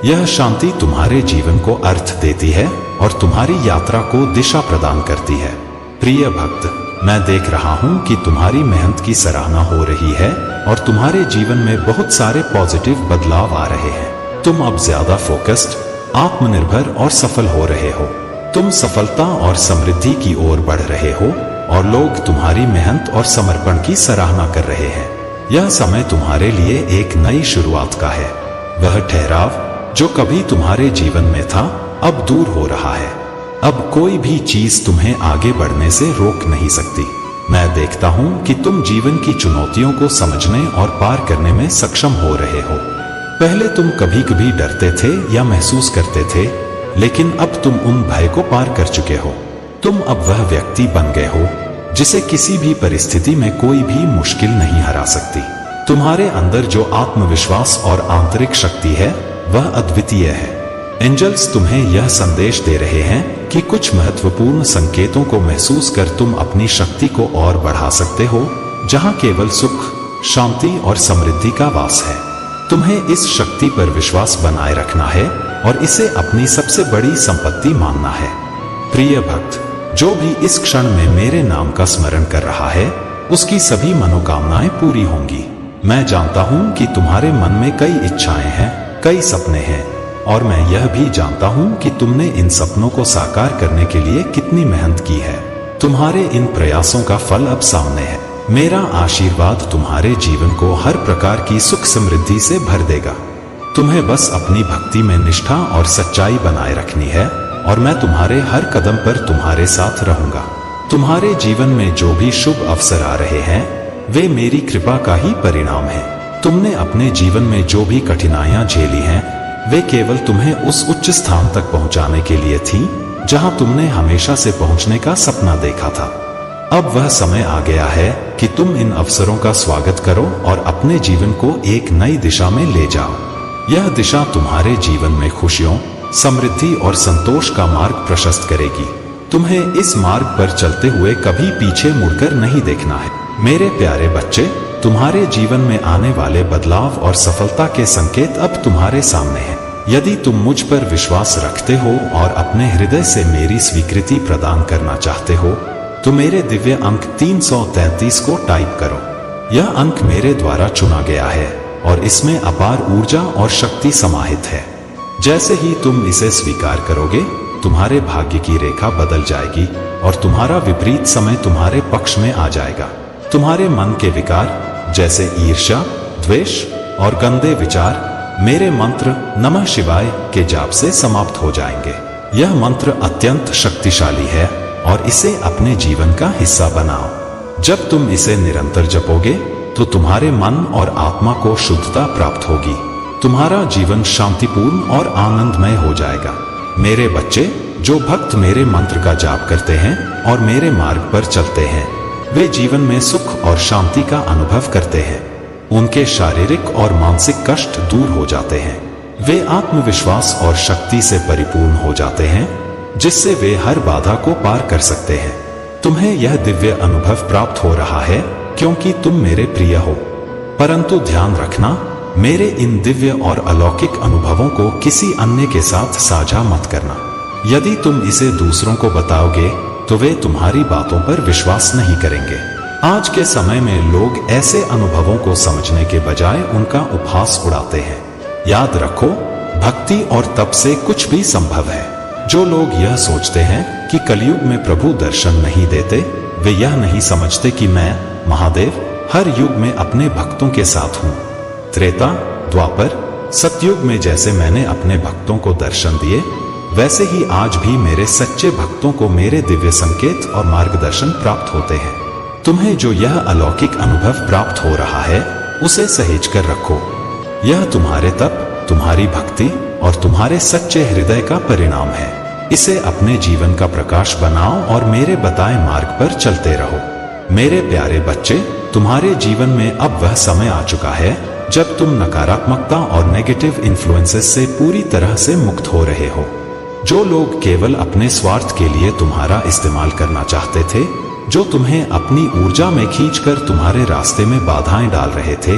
यह शांति तुम्हारे जीवन को अर्थ देती है और तुम्हारी यात्रा को दिशा प्रदान करती है। प्रिय भक्त, मैं देख रहा हूं कि तुम्हारी मेहनत की सराहना हो रही है और तुम्हारे जीवन में बहुत सारे पॉजिटिव बदलाव आ रहे हैं। तुम अब ज्यादा फोकस्ड, आत्मनिर्भर और सफल हो रहे हो। तुम सफलता और समृद्धि की ओर बढ़ रहे हो और लोग तुम्हारी मेहनत और समर्पण की सराहना कर रहे हैं। यह समय तुम्हारे लिए एक नई शुरुआत का है। वह ठहराव जो कभी तुम्हारे जीवन में था, अब दूर हो रहा है। अब कोई भी चीज तुम्हें आगे बढ़ने से रोक नहीं सकती। मैं देखता हूं कि तुम जीवन की चुनौतियों को समझने और पार करने में सक्षम हो रहे हो। पहले तुम कभी कभी डरते थे या महसूस करते थे, लेकिन अब तुम उन भय को पार कर चुके हो। तुम अब वह व्यक्ति बन गए हो जिसे किसी भी परिस्थिति में कोई भी मुश्किल नहीं हरा सकती। तुम्हारे अंदर जो आत्मविश्वास और आंतरिक शक्ति है, वह अद्वितीय है। एंजल्स तुम्हें यह संदेश दे रहे हैं कि कुछ महत्वपूर्ण संकेतों को महसूस कर तुम अपनी शक्ति को और बढ़ा सकते हो, जहां केवल सुख, शांति और समृद्धि का वास है। तुम्हें इस शक्ति पर विश्वास बनाए रखना है और इसे अपनी सबसे बड़ी संपत्ति मानना है। प्रिय भक्त, जो भी इस क्षण में मेरे नाम का स्मरण कर रहा है, उसकी सभी मनोकामनाएं पूरी होंगी। मैं जानता हूं कि तुम्हारे मन में कई इच्छाएं हैं, कई सपने हैं, और मैं यह भी जानता हूं कि तुमने इन सपनों को साकार करने के लिए कितनी मेहनत की है। तुम्हारे इन प्रयासों का फल अब सामने है। मेरा आशीर्वाद तुम्हारे जीवन को हर प्रकार की सुख समृद्धि से भर देगा। तुम्हें बस अपनी भक्ति में निष्ठा और सच्चाई बनाए रखनी है और मैं तुम्हारे हर कदम पर तुम्हारे साथ रहूंगा। तुम्हारे जीवन में जो भी शुभ अवसर आ रहे हैं, वे मेरी कृपा का ही परिणाम है। तुमने अपने जीवन में जो भी कठिनाइयां झेली हैं, वे केवल तुम्हें उस उच्च स्थान तक पहुंचाने के लिए थी जहां तुमने हमेशा से पहुंचने का सपना देखा था। अब वह समय आ गया है कि तुम इन अवसरों का स्वागत करो और अपने जीवन को एक नई दिशा में ले जाओ। यह दिशा तुम्हारे जीवन में खुशियों, समृद्धि और संतोष का मार्ग प्रशस्त करेगी। तुम्हें इस मार्ग पर चलते हुए कभी पीछे मुड़कर नहीं देखना है। मेरे प्यारे बच्चे, तुम्हारे जीवन में आने वाले बदलाव और सफलता के संकेत अब तुम्हारे सामने हैं। यदि तुम मुझ पर विश्वास रखते हो और अपने हृदय से मेरी स्वीकृति प्रदान करना चाहते हो, तो मेरे दिव्य अंक 333 को टाइप करो। यह अंक मेरे द्वारा चुना गया है और इसमें अपार ऊर्जा और शक्ति समाहित है। जैसे ही तुम इसे स्वीकार करोगे, तुम्हारे भाग्य की रेखा बदल जाएगी और तुम्हारा विपरीत समय तुम्हारे पक्ष में आ जाएगा। तुम्हारे मन के विकार जैसे ईर्ष्या, द्वेष और गंदे विचार मेरे मंत्र नमः शिवाय के जाप से समाप्त हो जाएंगे। यह मंत्र अत्यंत शक्तिशाली है और इसे अपने जीवन का हिस्सा बनाओ। जब तुम इसे निरंतर जपोगे तो तुम्हारे मन और आत्मा को शुद्धता प्राप्त होगी। तुम्हारा जीवन शांतिपूर्ण और आनंदमय हो जाएगा। मेरे बच्चे, जो भक्त मेरे मंत्र का जाप करते हैं और मेरे मार्ग पर चलते हैं, वे जीवन में सुख और शांति का अनुभव करते हैं। उनके शारीरिक और मानसिक कष्ट दूर हो जाते हैं। वे आत्मविश्वास और शक्ति से परिपूर्ण हो जाते हैं, जिससे वे हर बाधा को पार कर सकते हैं। तुम्हें यह दिव्य अनुभव प्राप्त हो रहा है क्योंकि तुम मेरे प्रिय हो। परंतु ध्यान रखना, मेरे इन दिव्य और अलौकिक अनुभवों को किसी अन्य के साथ साझा मत करना। यदि तुम इसे दूसरों को बताओगे तो वे तुम्हारी बातों पर विश्वास नहीं करेंगे। आज के समय में लोग ऐसे अनुभवों को समझने के बजाय उनका उपहास उड़ाते हैं। याद रखो, भक्ति और तप से कुछ भी संभव है। जो लोग यह सोचते हैं कि कलयुग में प्रभु दर्शन नहीं देते, वे यह नहीं समझते कि मैं, महादेव, हर युग में अपने भक्तों के साथ हूँ। त्रेता, द्वापर, सतयुग में जैसे मैंने अपने भक्तों को दर्शन दिए, वैसे ही आज भी मेरे सच्चे भक्तों को मेरे दिव्य संकेत और मार्गदर्शन प्राप्त होते हैं। तुम्हें जो यह अलौकिक अनुभव प्राप्त हो रहा है, उसे सहेज कर रखो। यह तुम्हारे तप, तुम्हारी भक्ति और तुम्हारे सच्चे हृदय का परिणाम है। इसे अपने जीवन का प्रकाश बनाओ और मेरे बताए मार्ग पर चलते रहो। मेरे प्यारे बच्चे, तुम्हारे जीवन में अब वह समय आ चुका है जब तुम नकारात्मकता और नेगेटिव इन्फ्लुएंसेस से पूरी तरह से मुक्त हो रहे हो। जो लोग केवल अपने स्वार्थ के लिए तुम्हारा इस्तेमाल करना चाहते थे, जो तुम्हें अपनी ऊर्जा में खींचकर तुम्हारे रास्ते में बाधाएं डाल रहे थे,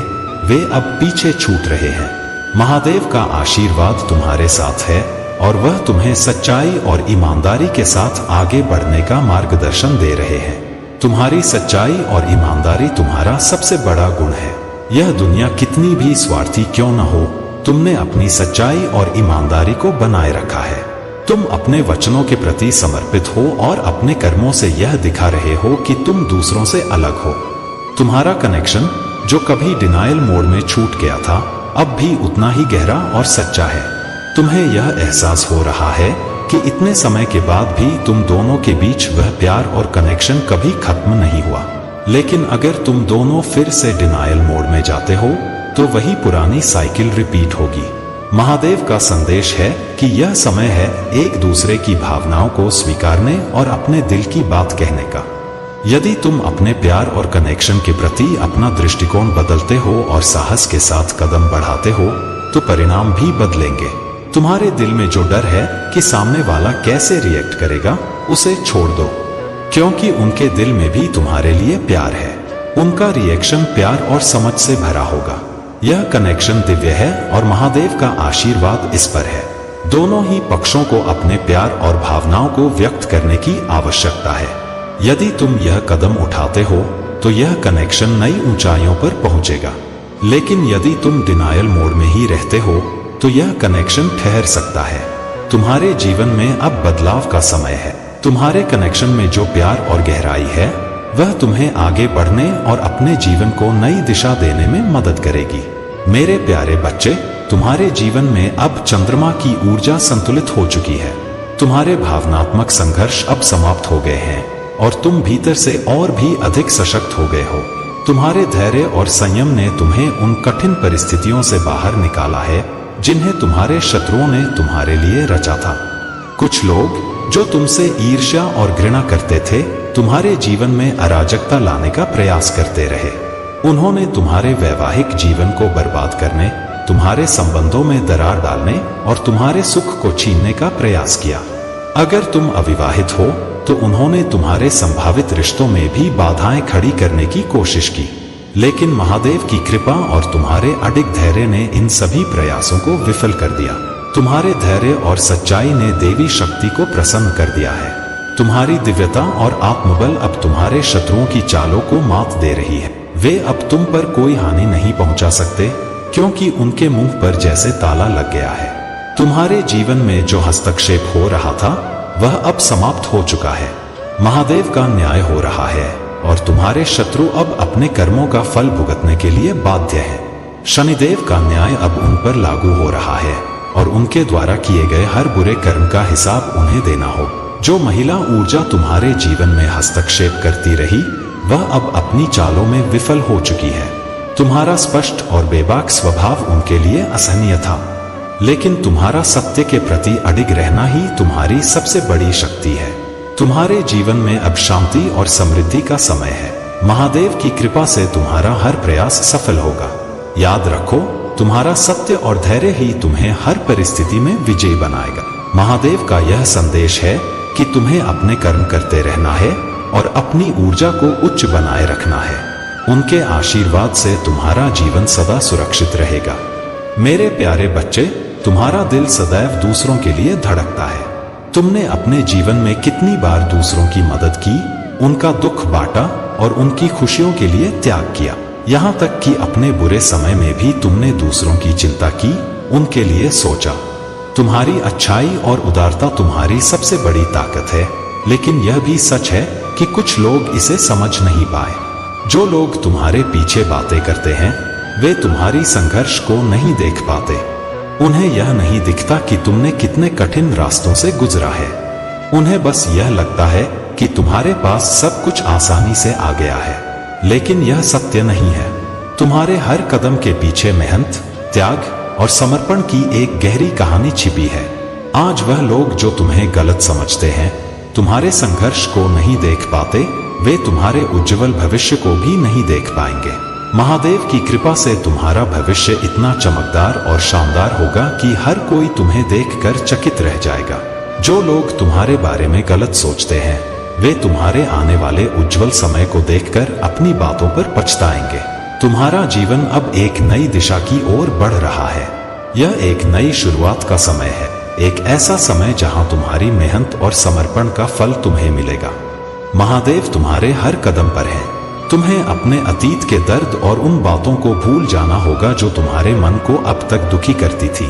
वे अब पीछे छूट रहे हैं। महादेव का आशीर्वाद तुम्हारे साथ है और वह तुम्हें सच्चाई और ईमानदारी के साथ आगे बढ़ने का मार्गदर्शन दे रहे हैं। तुम्हारी सच्चाई और ईमानदारी तुम्हारा सबसे बड़ा गुण है। यह दुनिया कितनी भी स्वार्थी क्यों न हो, तुमने अपनी सच्चाई और ईमानदारी को बनाए रखा है। तुम अपने वचनों के प्रति समर्पित हो और अपने कर्मों से यह दिखा रहे हो कि तुम दूसरों से अलग हो। तुम्हारा कनेक्शन, जो कभी डिनायल मोड में छूट गया था, अब भी उतना ही गहरा और सच्चा है। तुम्हें यह एहसास हो रहा है कि इतने समय के बाद भी तुम दोनों के बीच वह प्यार और कनेक्शन कभी खत्म नहीं हुआ। लेकिन अगर तुम दोनों फिर से डिनायल मोड में जाते हो, तो वही पुरानी साइकिल रिपीट होगी। महादेव का संदेश है कि यह समय है एक दूसरे की भावनाओं को स्वीकारने और अपने दिल की बात कहने का। यदि तुम अपने प्यार और कनेक्शन के प्रति अपना दृष्टिकोण बदलते हो और साहस के साथ कदम बढ़ाते हो, तो परिणाम भी बदलेंगे। तुम्हारे दिल में जो डर है कि सामने वाला कैसे रिएक्ट करेगा, उसे छोड़ दो, क्योंकि उनके दिल में भी तुम्हारे लिए प्यार है। उनका रिएक्शन प्यार और समझ से भरा होगा। यह कनेक्शन दिव्य है और महादेव का आशीर्वाद इस पर है। दोनों ही पक्षों को अपने प्यार और भावनाओं को व्यक्त करने की आवश्यकता है। यदि तुम यह कदम उठाते हो, तो यह कनेक्शन नई ऊंचाइयों पर पहुंचेगा। लेकिन यदि तुम डिनायल मोड में ही रहते हो, तो यह कनेक्शन ठहर सकता है। तुम्हारे जीवन में अब बदलाव का समय है। तुम्हारे कनेक्शन में जो प्यार और गहराई है, वह तुम्हें आगे बढ़ने और अपने जीवन को नई दिशा देने में मदद करेगी। मेरे प्यारे बच्चे, तुम्हारे जीवन में अब चंद्रमा की ऊर्जा संतुलित हो चुकी है। तुम्हारे भावनात्मक संघर्ष अब समाप्त हो गए हैं और तुम भीतर से और भी अधिक सशक्त हो गए हो। तुम्हारे धैर्य और संयम ने तुम्हें उन कठिन परिस्थितियों से बाहर निकाला है जिन्हें तुम्हारे शत्रुओं ने तुम्हारे लिए रचा था। कुछ लोग जो तुमसे ईर्ष्या और घृणा करते थे, तुम्हारे जीवन में अराजकता लाने का प्रयास करते रहे। उन्होंने तुम्हारे वैवाहिक जीवन को बर्बाद करने, तुम्हारे संबंधों में दरार डालने और तुम्हारे सुख को छीनने का प्रयास किया। अगर तुम अविवाहित हो तो उन्होंने तुम्हारे संभावित रिश्तों में भी बाधाएं खड़ी करने की कोशिश की, लेकिन महादेव की कृपा और तुम्हारे अडिग धैर्य ने इन सभी प्रयासों को विफल कर दिया। तुम्हारे धैर्य और सच्चाई ने देवी शक्ति को प्रसन्न कर दिया है। तुम्हारी दिव्यता और आत्मबल अब तुम्हारे शत्रुओं की चालों को मात दे रही है। वे अब तुम पर कोई हानि नहीं पहुंचा सकते, क्योंकि उनके मुंह पर जैसे ताला लग गया है। तुम्हारे जीवन में जो हस्तक्षेप हो रहा था वह अब समाप्त हो चुका है। महादेव का न्याय हो रहा है और तुम्हारे शत्रु अब अपने कर्मों का फल भुगतने के लिए बाध्य हैं। शनिदेव का न्याय अब उन पर लागू हो रहा है और उनके द्वारा किए गए हर बुरे कर्म का हिसाब उन्हें देना हो। जो महिला ऊर्जा तुम्हारे जीवन में हस्तक्षेप करती रही वह अब अपनी चालों में विफल हो चुकी है। तुम्हारा स्पष्ट और बेबाक स्वभाव उनके लिए असहनीय था, लेकिन तुम्हारा सत्य के प्रति अडिग रहना ही तुम्हारी सबसे बड़ी शक्ति है। तुम्हारे जीवन में अब शांति और समृद्धि का समय है। महादेव की कृपा से तुम्हारा हर प्रयास सफल होगा। याद रखो, तुम्हारा सत्य और धैर्य ही तुम्हें हर परिस्थिति में विजयी बनाएगा। महादेव का यह संदेश है कि तुम्हें अपने कर्म करते रहना है और अपनी ऊर्जा को उच्च बनाए रखना है। उनके आशीर्वाद से तुम्हारा जीवन सदा सुरक्षित रहेगा। मेरे प्यारे बच्चे, तुम्हारा दिल सदैव दूसरों के लिए धड़कता है। तुमने अपने जीवन में कितनी बार दूसरों की मदद की, उनका दुख बांटा और उनकी खुशियों के लिए त्याग किया। यहाँ तक कि अपने बुरे समय में भी तुमने दूसरों की चिंता की, उनके लिए सोचा। तुम्हारी अच्छाई और उदारता तुम्हारी सबसे बड़ी ताकत है, लेकिन यह भी सच है कि कुछ लोग इसे समझ नहीं पाए। जो लोग तुम्हारे पीछे बातें करते हैं वे तुम्हारी संघर्ष को नहीं देख पाते। उन्हें यह नहीं दिखता कि तुमने कितने कठिन रास्तों से गुजरा है। उन्हें बस यह लगता है कि तुम्हारे पास सब कुछ आसानी से आ गया है, लेकिन यह सत्य नहीं है। तुम्हारे हर कदम के पीछे मेहनत, त्याग और समर्पण की एक गहरी कहानी छिपी है। आज वह लोग जो तुम्हें गलत समझते हैं, तुम्हारे संघर्ष को नहीं देख पाते, वे तुम्हारे उज्जवल भविष्य को भी नहीं देख पाएंगे। महादेव की कृपा से तुम्हारा भविष्य इतना चमकदार और शानदार होगा कि हर कोई तुम्हें देखकर चकित रह जाएगा। जो लोग तुम्हारे बारे में गलत सोचते हैं वे तुम्हारे आने वाले उज्जवल समय को देखकर अपनी बातों पर पछताएंगे। तुम्हारा जीवन अब एक नई दिशा की ओर बढ़ रहा है। यह एक नई शुरुआत का समय है, एक ऐसा समय जहां तुम्हारी मेहनत और समर्पण का फल तुम्हें मिलेगा। महादेव तुम्हारे हर कदम पर हैं। तुम्हें अपने अतीत के दर्द और उन बातों को भूल जाना होगा जो तुम्हारे मन को अब तक दुखी करती थी।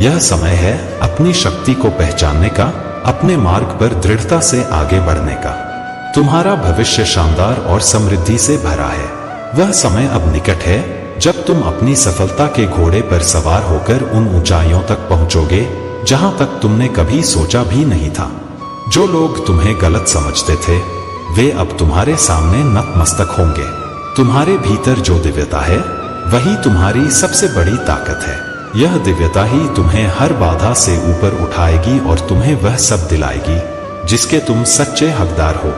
यह समय है अपनी शक्ति को पहचानने का, अपने मार्ग पर दृढ़ता से आगे बढ़ने का। तुम्हारा भविष्य शानदार और समृद्धि से भरा है। वह समय अब निकट है जब तुम अपनी सफलता के घोड़े पर सवार होकर उन ऊंचाइयों तक पहुंचोगे जहां तक तुमने कभी सोचा भी नहीं था। जो लोग तुम्हें गलत समझते थे वे अब तुम्हारे सामने नतमस्तक होंगे। तुम्हारे भीतर जो दिव्यता है वही तुम्हारी सबसे बड़ी ताकत है। यह दिव्यता ही तुम्हें हर बाधा से ऊपर उठाएगी और तुम्हें वह सब दिलाएगी जिसके तुम सच्चे हकदार हो।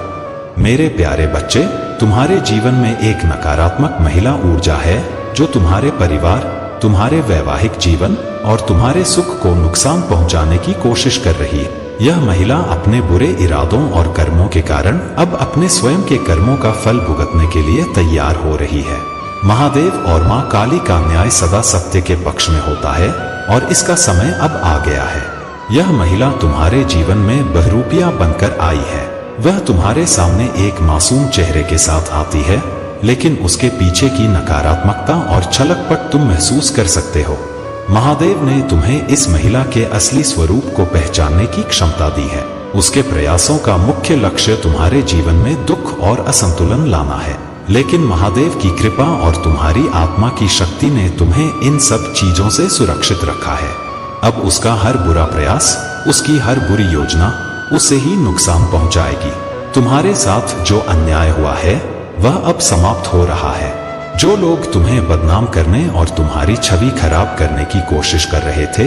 मेरे प्यारे बच्चे, तुम्हारे जीवन में एक नकारात्मक महिला ऊर्जा है जो तुम्हारे परिवार, तुम्हारे वैवाहिक जीवन और तुम्हारे सुख को नुकसान पहुंचाने की कोशिश कर रही है। यह महिला अपने बुरे इरादों और कर्मों के कारण अब अपने स्वयं के कर्मों का फल भुगतने के लिए तैयार हो रही है। महादेव और मां काली का न्याय सदा सत्य के पक्ष में होता है और इसका समय अब आ गया है। यह महिला तुम्हारे जीवन में बहरूपिया बनकर आई है। वह तुम्हारे सामने एक मासूम चेहरे के साथ आती है, लेकिन उसके पीछे की नकारात्मकता और छलकपट तुम महसूस कर सकते हो। महादेव ने तुम्हें इस महिला के असली स्वरूप को पहचानने की क्षमता दी है। उसके प्रयासों का मुख्य लक्ष्य तुम्हारे जीवन में दुख और असंतुलन लाना है, लेकिन महादेव की कृपा और तुम्हारी आत्मा की शक्ति ने तुम्हें इन सब चीजों से सुरक्षित रखा है। अब उसका हर बुरा प्रयास, उसकी हर बुरी योजना उसे ही नुकसान पहुंचाएगी। तुम्हारे साथ जो अन्याय हुआ है वह अब समाप्त हो रहा है। जो लोग तुम्हें बदनाम करने और तुम्हारी छवि खराब करने की कोशिश कर रहे थे,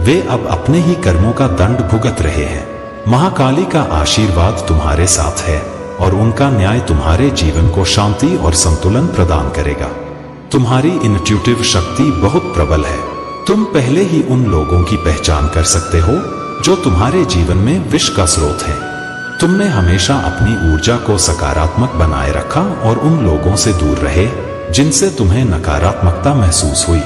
वे अब अपने ही कर्मों का दंड भुगत रहे हैं। महाकाली का आशीर्वाद तुम्हारे साथ है और उनका न्याय तुम्हारे जीवन को शांति और संतुलन प्रदान करेगा। तुम्हारी इंट्यूटिव शक्ति बहुत प्रबल है। तुम पहले ही उन लोगों की पहचान कर सकते हो जो तुम्हारे जीवन में विष का स्रोत है। तुमने हमेशा अपनी ऊर्जा को सकारात्मक बनाए रखा और उन लोगों से दूर रहे जिनसे तुम्हें नकारात्मकता महसूस हुई।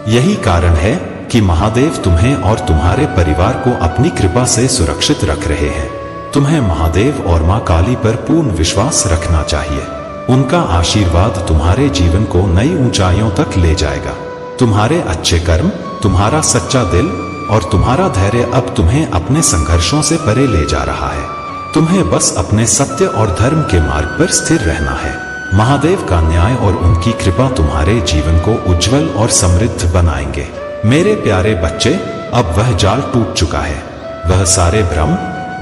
यही कारण है कि महादेव तुम्हें और तुम्हारे परिवार को अपनी कृपा से सुरक्षित रख रहे हैं। तुम्हें महादेव और मां काली पर पूर्ण विश्वास रखना चाहिए। उनका आशीर्वाद तुम्हारे जीवन को नई ऊंचाइयों तक ले जाएगा। तुम्हारे अच्छे कर्म, तुम्हारा सच्चा दिल और तुम्हारा धैर्य अब तुम्हें अपने संघर्षों से परे ले जा रहा है। तुम्हें बस अपने सत्य और धर्म के मार्ग पर स्थिर रहना है। महादेव का न्याय और उनकी कृपा तुम्हारे जीवन को उज्जवल और समृद्ध बनाएंगे। मेरे प्यारे बच्चे, अब वह जाल टूट चुका है। वह सारे भ्रम,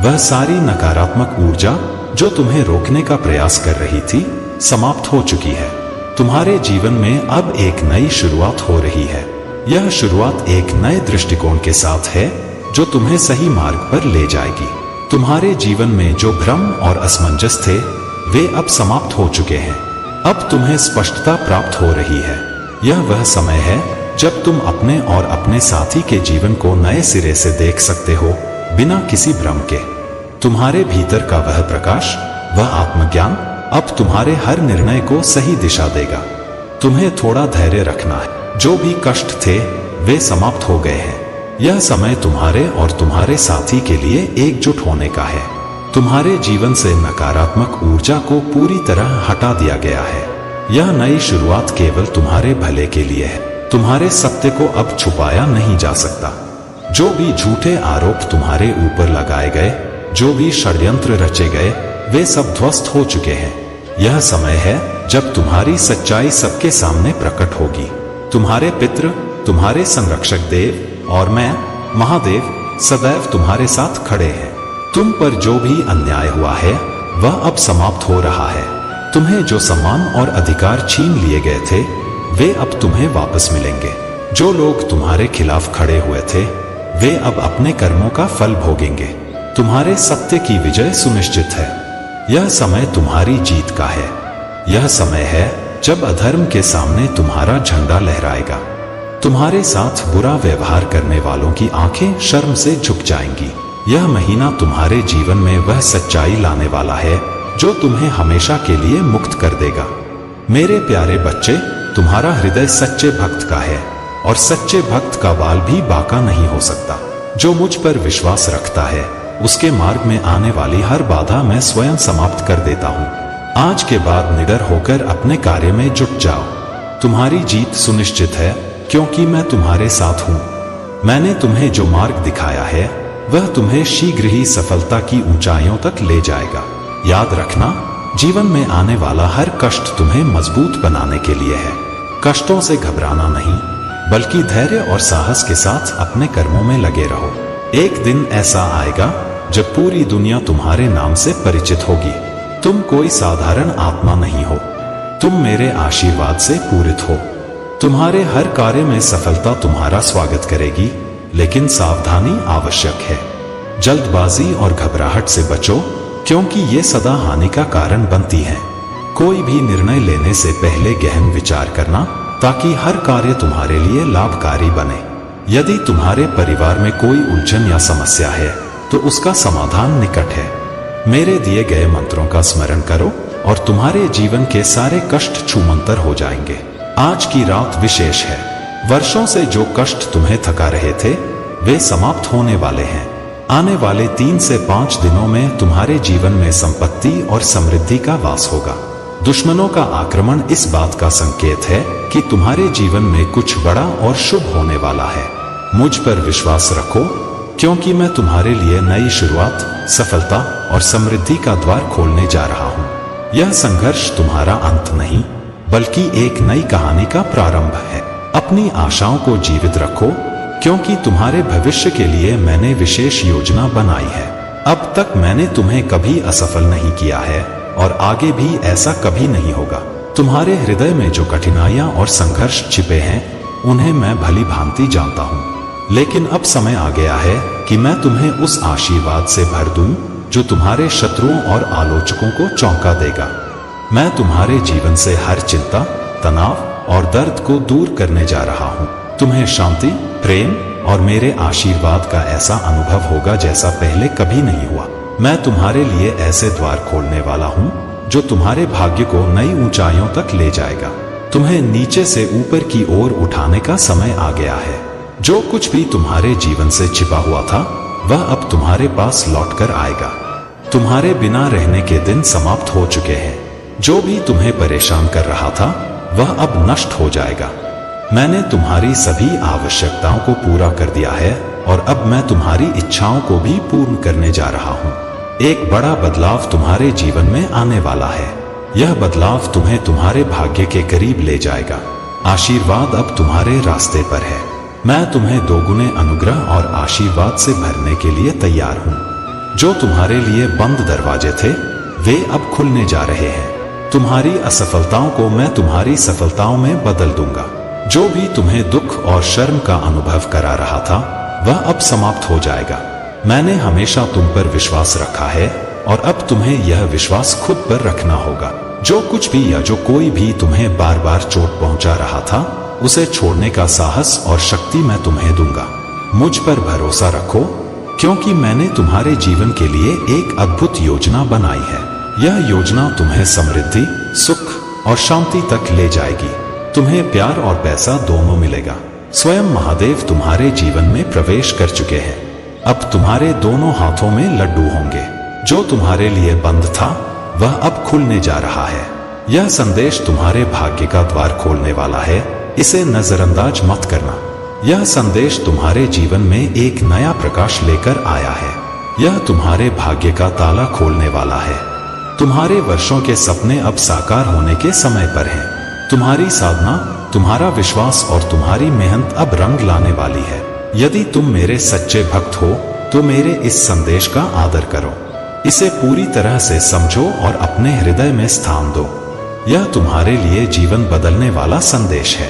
वह सारी नकारात्मक ऊर्जा जो तुम्हें रोकने का प्रयास कर रही थी, समाप्त हो चुकी है। तुम्हारे जीवन में अब एक नई शुरुआत हो रही है। यह शुरुआत एक नए दृष्टिकोण के साथ है जो तुम्हें सही मार्ग पर ले जाएगी। तुम्हारे जीवन में जो भ्रम और असमंजस थे, वे अब समाप्त हो चुके हैं। अब तुम्हें स्पष्टता प्राप्त हो रही है। यह वह समय है जब तुम अपने और अपने साथी के जीवन को नए सिरे से देख सकते हो, बिना किसी भ्रम के। तुम्हारे भीतर का वह प्रकाश, वह आत्मज्ञान अब तुम्हारे हर निर्णय को सही दिशा देगा। तुम्हें थोड़ा धैर्य रखना है। जो भी कष्ट थे, वे समाप्त हो गए हैं। यह समय तुम्हारे और तुम्हारे साथी के लिए एकजुट होने का है। तुम्हारे जीवन से नकारात्मक ऊर्जा को पूरी तरह हटा दिया गया है। यह नई शुरुआत केवल तुम्हारे भले के लिए है। तुम्हारे सत्य को अब छुपाया नहीं जा सकता। जो भी झूठे आरोप तुम्हारे ऊपर लगाए गए, जो भी षड्यंत्र रचे गए, वे सब ध्वस्त हो चुके हैं। यह समय है जब तुम्हारी सच्चाई सबके सामने प्रकट होगी। तुम्हारे पितृ, तुम्हारे संरक्षक देव और मैं महादेव सदैव तुम्हारे साथ खड़े हैं। तुम पर जो भी अन्याय हुआ है, वह अब समाप्त हो रहा है। तुम्हें जो सम्मान और अधिकार छीन लिए गए थे, वे अब तुम्हें वापस मिलेंगे। जो लोग तुम्हारे खिलाफ खड़े हुए थे, वे अब अपने कर्मों का फल भोगेंगे। तुम्हारे सत्य की विजय सुनिश्चित है। यह समय तुम्हारी जीत का है। यह समय है जब अधर्म के सामने तुम्हारा झंडा लहराएगा। तुम्हारे साथ बुरा व्यवहार करने वालों की आंखें शर्म से झुक जाएंगी। यह महीना तुम्हारे जीवन में वह सच्चाई लाने वाला है जो तुम्हें हमेशा के लिए मुक्त कर देगा। मेरे प्यारे बच्चे, तुम्हारा हृदय सच्चे भक्त का है और सच्चे भक्त का बाल भी बांका नहीं हो सकता। जो मुझ पर विश्वास रखता है, उसके मार्ग में आने वाली हर बाधा मैं स्वयं समाप्त कर देता हूँ। आज के बाद निडर होकर अपने कार्य में जुट जाओ। तुम्हारी जीत सुनिश्चित है क्योंकि मैं तुम्हारे साथ हूँ। मैंने तुम्हें जो मार्ग दिखाया है, वह तुम्हें शीघ्र ही सफलता की ऊंचाइयों तक ले जाएगा। याद रखना, जीवन में आने वाला हर कष्ट तुम्हें मजबूत बनाने के लिए है। कष्टों से घबराना नहीं, बल्कि धैर्य और साहस के साथ अपने कर्मों में लगे रहो। एक दिन ऐसा आएगा जब पूरी दुनिया तुम्हारे नाम से परिचित होगी। तुम कोई साधारण आत्मा नहीं हो। तुम मेरे आशीर्वाद से पूरित हो। तुम्हारे हर कार्य में सफलता तुम्हारा स्वागत करेगी, लेकिन सावधानी आवश्यक है। जल्दबाजी और घबराहट से बचो, क्योंकि ये सदा हानि का कारण बनती हैं। कोई भी निर्णय लेने से पहले गहन विचार करना, ताकि हर कार्य तुम्हारे लिए लाभकारी बने। यदि तुम्हारे परिवार में कोई उलझन या समस्या है, तो उसका समाधान निकट है। मेरे दिए गए मंत्रों का स्मरण करो और तुम्हारे जीवन के सारे कष्ट छूमंतर हो जाएंगे। आज की रात विशेष है। वर्षों से जो कष्ट तुम्हें थका रहे थे, वे समाप्त होने वाले हैं। आने वाले 3 से 5 दिनों में तुम्हारे जीवन में संपत्ति और समृद्धि का वास होगा। दुश्मनों का आक्रमण इस बात का संकेत है कि तुम्हारे जीवन में कुछ बड़ा और शुभ होने वाला है। मुझ पर विश्वास रखो, क्योंकि मैं तुम्हारे लिए नई शुरुआत, सफलता और समृद्धि का द्वार खोलने जा रहा हूँ। यह संघर्ष तुम्हारा अंत नहीं, बल्कि एक नई कहानी का प्रारंभ है। अपनी आशाओं को जीवित रखो, क्योंकि तुम्हारे भविष्य के लिए मैंने विशेष योजना बनाई है। अब तक मैंने तुम्हें कभी असफल नहीं किया है और आगे भी ऐसा कभी नहीं होगा। तुम्हारे हृदय में जो कठिनाइयां और संघर्ष छिपे हैं उन्हें मैं भली भांति जानता हूँ, लेकिन अब समय आ गया है कि मैं तुम्हें उस आशीर्वाद से भर दूं जो तुम्हारे शत्रुओं और आलोचकों को चौंका देगा। मैं तुम्हारे जीवन से हर चिंता, तनाव और दर्द को दूर करने जा रहा हूँ। तुम्हें शांति, प्रेम और मेरे आशीर्वाद का ऐसा अनुभव होगा जैसा पहले कभी नहीं हुआ। मैं तुम्हारे लिए ऐसे द्वार खोलने वाला हूँ जो तुम्हारे भाग्य को नई ऊंचाइयों तक ले जाएगा। तुम्हें नीचे से ऊपर की ओर उठाने का समय आ गया है। जो कुछ भी तुम्हारे जीवन से छिपा हुआ था वह अब तुम्हारे पास लौटकर आएगा। तुम्हारे बिना रहने के दिन समाप्त हो चुके हैं। जो भी तुम्हें परेशान कर रहा था वह अब नष्ट हो जाएगा। मैंने तुम्हारी सभी आवश्यकताओं को पूरा कर दिया है और अब मैं तुम्हारी इच्छाओं को भी पूर्ण करने जा रहा हूँ। एक बड़ा बदलाव तुम्हारे जीवन में आने वाला है। यह बदलाव तुम्हें तुम्हारे भाग्य के करीब ले जाएगा। आशीर्वाद अब तुम्हारे रास्ते पर है। मैं तुम्हें दोगुने अनुग्रह और आशीर्वाद से भरने के लिए तैयार हूँ। जो तुम्हारे लिए बंद दरवाजे थे वे अब खुलने जा रहे हैं। तुम्हारी असफलताओं को मैं तुम्हारी सफलताओं में बदल दूंगा। जो भी तुम्हें दुख और शर्म का अनुभव करा रहा था वह अब समाप्त हो जाएगा। मैंने हमेशा तुम पर विश्वास रखा है और अब तुम्हें यह विश्वास खुद पर रखना होगा। जो कुछ भी या जो कोई भी तुम्हें बार बार चोट पहुंचा रहा था उसे छोड़ने का साहस और शक्ति मैं तुम्हें दूंगा। मुझ पर भरोसा रखो, क्योंकि मैंने तुम्हारे जीवन के लिए एक अद्भुत योजना बनाई है। यह योजना तुम्हें समृद्धि, सुख और शांति तक ले जाएगी। तुम्हें प्यार और पैसा दोनों मिलेगा। स्वयं महादेव तुम्हारे जीवन में प्रवेश कर चुके हैं। अब तुम्हारे दोनों हाथों में लड्डू होंगे। जो तुम्हारे लिए बंद था वह अब खुलने जा रहा है। यह संदेश तुम्हारे भाग्य का द्वार खोलने वाला है। इसे नजरअंदाज मत करना। यह संदेश तुम्हारे जीवन में एक नया प्रकाश लेकर आया है। यह तुम्हारे भाग्य का ताला खोलने वाला है। तुम्हारे वर्षों के सपने अब साकार होने के समय पर हैं। तुम्हारी साधना, तुम्हारा विश्वास और तुम्हारी मेहनत अब रंग लाने वाली है। यदि तुम मेरे सच्चे भक्त हो तो मेरे इस संदेश का आदर करो। इसे पूरी तरह से समझो और अपने हृदय में स्थान दो। यह तुम्हारे लिए जीवन बदलने वाला संदेश है।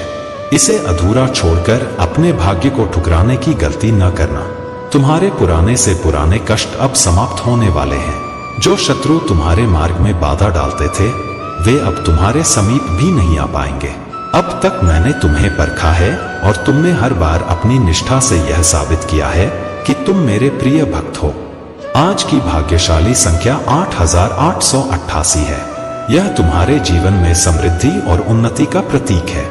इसे अधूरा छोड़कर अपने भाग्य को ठुकराने की गलती न करना। तुम्हारे पुराने से पुराने कष्ट अब समाप्त होने वाले हैं। जो शत्रु तुम्हारे मार्ग में बाधा डालते थे वे अब तुम्हारे समीप भी नहीं आ पाएंगे। अब तक मैंने तुम्हें परखा है और तुमने हर बार अपनी निष्ठा से यह साबित किया है कि तुम मेरे प्रिय भक्त हो। आज की भाग्यशाली संख्या 8888 है। यह तुम्हारे जीवन में समृद्धि और उन्नति का प्रतीक है।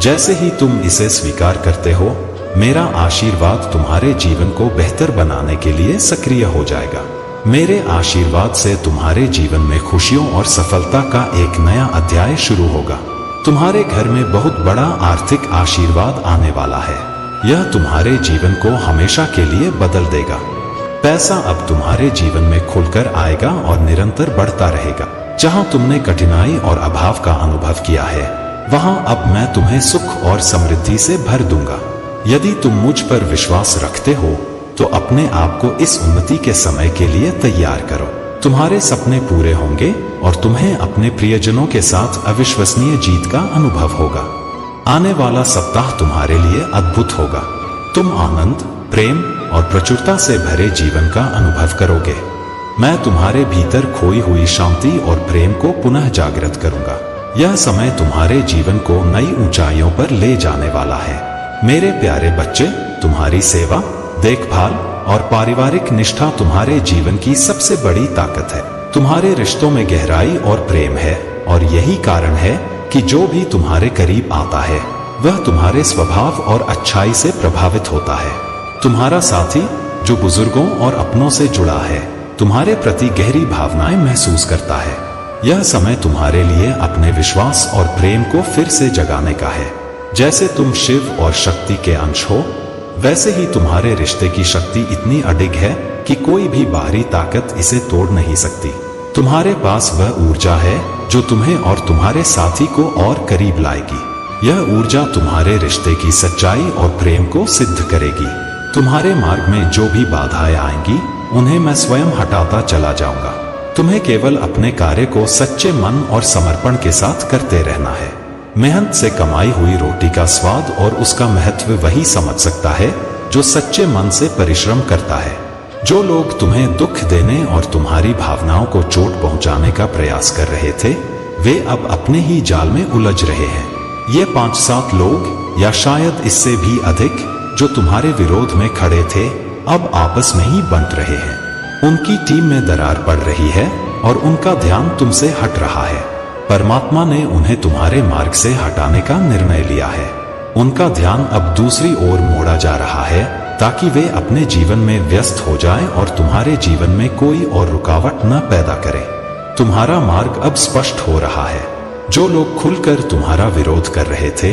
जैसे ही तुम इसे स्वीकार करते हो मेरा आशीर्वाद तुम्हारे जीवन को बेहतर बनाने के लिए सक्रिय हो जाएगा। मेरे आशीर्वाद से तुम्हारे जीवन में खुशियों और सफलता का एक नया अध्याय शुरू होगा। तुम्हारे घर में बहुत बड़ा आर्थिक आशीर्वाद आने वाला है। यह तुम्हारे जीवन को हमेशा के लिए बदल देगा। पैसा अब तुम्हारे जीवन में खुलकर आएगा और निरंतर बढ़ता रहेगा। जहां तुमने कठिनाई और अभाव का अनुभव किया है वहां अब मैं तुम्हें सुख और समृद्धि से भर दूंगा। यदि तुम मुझ पर विश्वास रखते हो तो अपने आप को इस उन्नति के समय के लिए तैयार करो। तुम्हारे सपने पूरे होंगे और तुम्हें अपने प्रियजनों के साथ अविश्वसनीय जीत का अनुभव होगा। आने वाला सप्ताह तुम्हारे लिए अद्भुत होगा। तुम आनंद, प्रेम और प्रचुरता से भरे जीवन का अनुभव करोगे। मैं तुम्हारे भीतर खोई हुई शांति और प्रेम को पुनः जागृत करूंगा। यह समय तुम्हारे जीवन को नई ऊंचाइयों पर ले जाने वाला है। मेरे प्यारे बच्चे, तुम्हारी सेवा, देखभाल और पारिवारिक निष्ठा तुम्हारे जीवन की सबसे बड़ी ताकत है। तुम्हारे रिश्तों में गहराई और प्रेम है और यही कारण है कि जो भी तुम्हारे करीब आता है वह तुम्हारे स्वभाव और अच्छाई से प्रभावित होता है। तुम्हारा साथी जो बुजुर्गों और अपनों से जुड़ा है तुम्हारे प्रति गहरी भावनाएं महसूस करता है। यह समय तुम्हारे लिए अपने विश्वास और प्रेम को फिर से जगाने का है। जैसे तुम शिव और शक्ति के अंश हो वैसे ही तुम्हारे रिश्ते की शक्ति इतनी अडिग है कि कोई भी बाहरी ताकत इसे तोड़ नहीं सकती। तुम्हारे पास वह ऊर्जा है जो तुम्हें और तुम्हारे साथी को और करीब लाएगी। यह ऊर्जा तुम्हारे रिश्ते की सच्चाई और प्रेम को सिद्ध करेगी। तुम्हारे मार्ग में जो भी बाधाएं आएंगी उन्हें मैं स्वयं हटाता चला जाऊंगा। तुम्हें केवल अपने कार्य को सच्चे मन और समर्पण के साथ करते रहना है। मेहनत से कमाई हुई रोटी का स्वाद और उसका महत्व वही समझ सकता है जो सच्चे मन से परिश्रम करता है। जो लोग तुम्हें दुख देने और तुम्हारी भावनाओं को चोट पहुंचाने का प्रयास कर रहे थे, वे अब अपने ही जाल में उलझ रहे हैं। ये 5-7 लोग या शायद इससे भी अधिक जो तुम्हारे विरोध में खड़े थे, अब आपस में ही बंट रहे हैं। उनकी टीम में दरार पड़ रही है और उनका ध्यान तुमसे हट रहा है। परमात्मा ने उन्हें तुम्हारे मार्ग से हटाने का निर्णय लिया है। उनका ध्यान अब दूसरी ओर मोड़ा जा रहा है ताकि वे अपने जीवन में व्यस्त हो जाएं और तुम्हारे जीवन में कोई और रुकावट न पैदा करें। तुम्हारा मार्ग अब स्पष्ट हो रहा है। जो लोग खुलकर तुम्हारा विरोध कर रहे थे,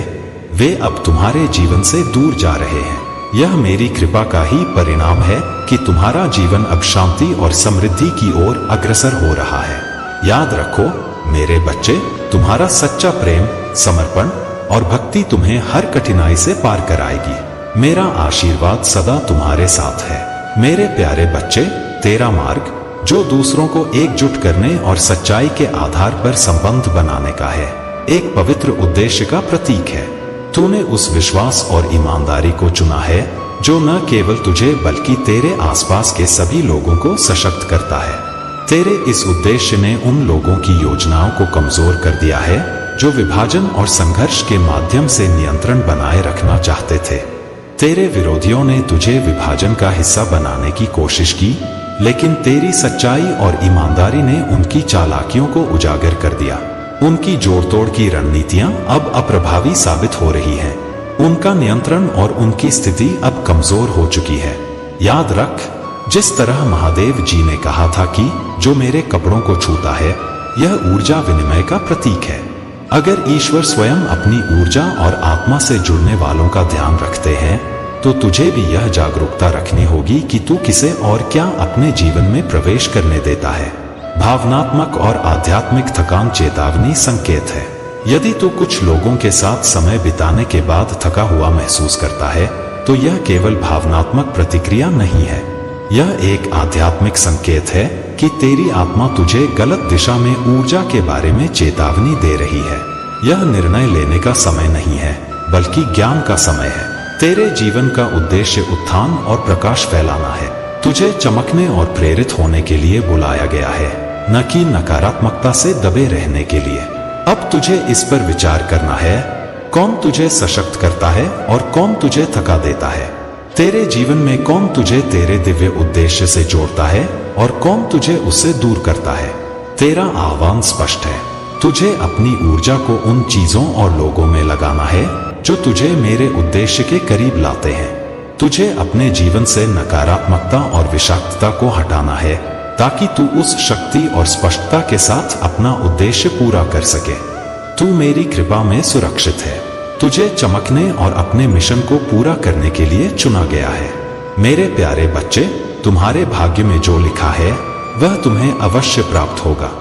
वे अब तुम्हारे जीवन से दूर जा रहे हैं। यह मेरी कृपा का ही परिणाम है कि तुम्हारा जीवन अब शांति और समृद्धि की ओर अग्रसर हो रहा है। याद रखो मेरे बच्चे, तुम्हारा सच्चा प्रेम, समर्पण और भक्ति तुम्हें हर कठिनाई से पार कराएगी। मेरा आशीर्वाद सदा तुम्हारे साथ है। मेरे प्यारे बच्चे, तेरा मार्ग जो दूसरों को एकजुट करने और सच्चाई के आधार पर संबंध बनाने का है, एक पवित्र उद्देश्य का प्रतीक है। तूने उस विश्वास और ईमानदारी को चुना है जो न केवल तुझे बल्कि तेरे आसपास के सभी लोगों को सशक्त करता है। तेरे इस उद्देश्य ने उन लोगों की योजनाओं को कमजोर कर दिया है जो विभाजन और संघर्ष के माध्यम से नियंत्रण बनाए रखना चाहते थे। तेरे विरोधियों ने तुझे विभाजन का हिस्सा बनाने की कोशिश की, लेकिन तेरी सच्चाई और ईमानदारी ने उनकी चालाकियों को उजागर कर दिया। उनकी जोड़तोड़ की रणनीतियां अब अप्रभावी साबित हो रही हैं। उनका नियंत्रण और उनकी स्थिति अब कमजोर हो चुकी है। याद रख, जिस तरह महादेव जी ने कहा था कि जो मेरे कपड़ों को छूता है, यह ऊर्जा विनिमय का प्रतीक है। अगर ईश्वर स्वयं अपनी ऊर्जा और आत्मा से जुड़ने वालों का ध्यान रखते हैं, तो तुझे भी यह जागरूकता रखनी होगी कि तू किसे और क्या अपने जीवन में प्रवेश करने देता है। भावनात्मक और आध्यात्मिक थकान चेतावनी संकेत है। यदि तू कुछ लोगों के साथ समय बिताने के बाद थका हुआ महसूस करता है, तो यह केवल भावनात्मक प्रतिक्रिया नहीं है। यह एक आध्यात्मिक संकेत है कि तेरी आत्मा तुझे गलत दिशा में ऊर्जा के बारे में चेतावनी दे रही है। यह निर्णय लेने का समय नहीं है, बल्कि ज्ञान का समय है। तेरे जीवन का उद्देश्य उत्थान और प्रकाश फैलाना है। तुझे चमकने और प्रेरित होने के लिए बुलाया गया है, न कि नकारात्मकता से दबे रहने के लिए। अब तुझे इस पर विचार करना है, कौन तुझे सशक्त करता है और कौन तुझे थका देता है। तेरे जीवन में कौन तुझे तेरे दिव्य उद्देश्य से जोड़ता है और कौन तुझे उससे दूर करता है। तेरा आह्वान स्पष्ट है। तुझे अपनी ऊर्जा को उन चीजों और लोगों में लगाना है जो तुझे मेरे उद्देश्य के करीब लाते हैं। तुझे अपने जीवन से नकारात्मकता और विषाक्तता को हटाना है, ताकि तू उस शक्ति और स्पष्टता के साथ अपना उद्देश्य पूरा कर सके। तू मेरी कृपा में सुरक्षित है। तुझे चमकने और अपने मिशन को पूरा करने के लिए चुना गया है। मेरे प्यारे बच्चे, तुम्हारे भाग्य में जो लिखा है वह तुम्हें अवश्य प्राप्त होगा।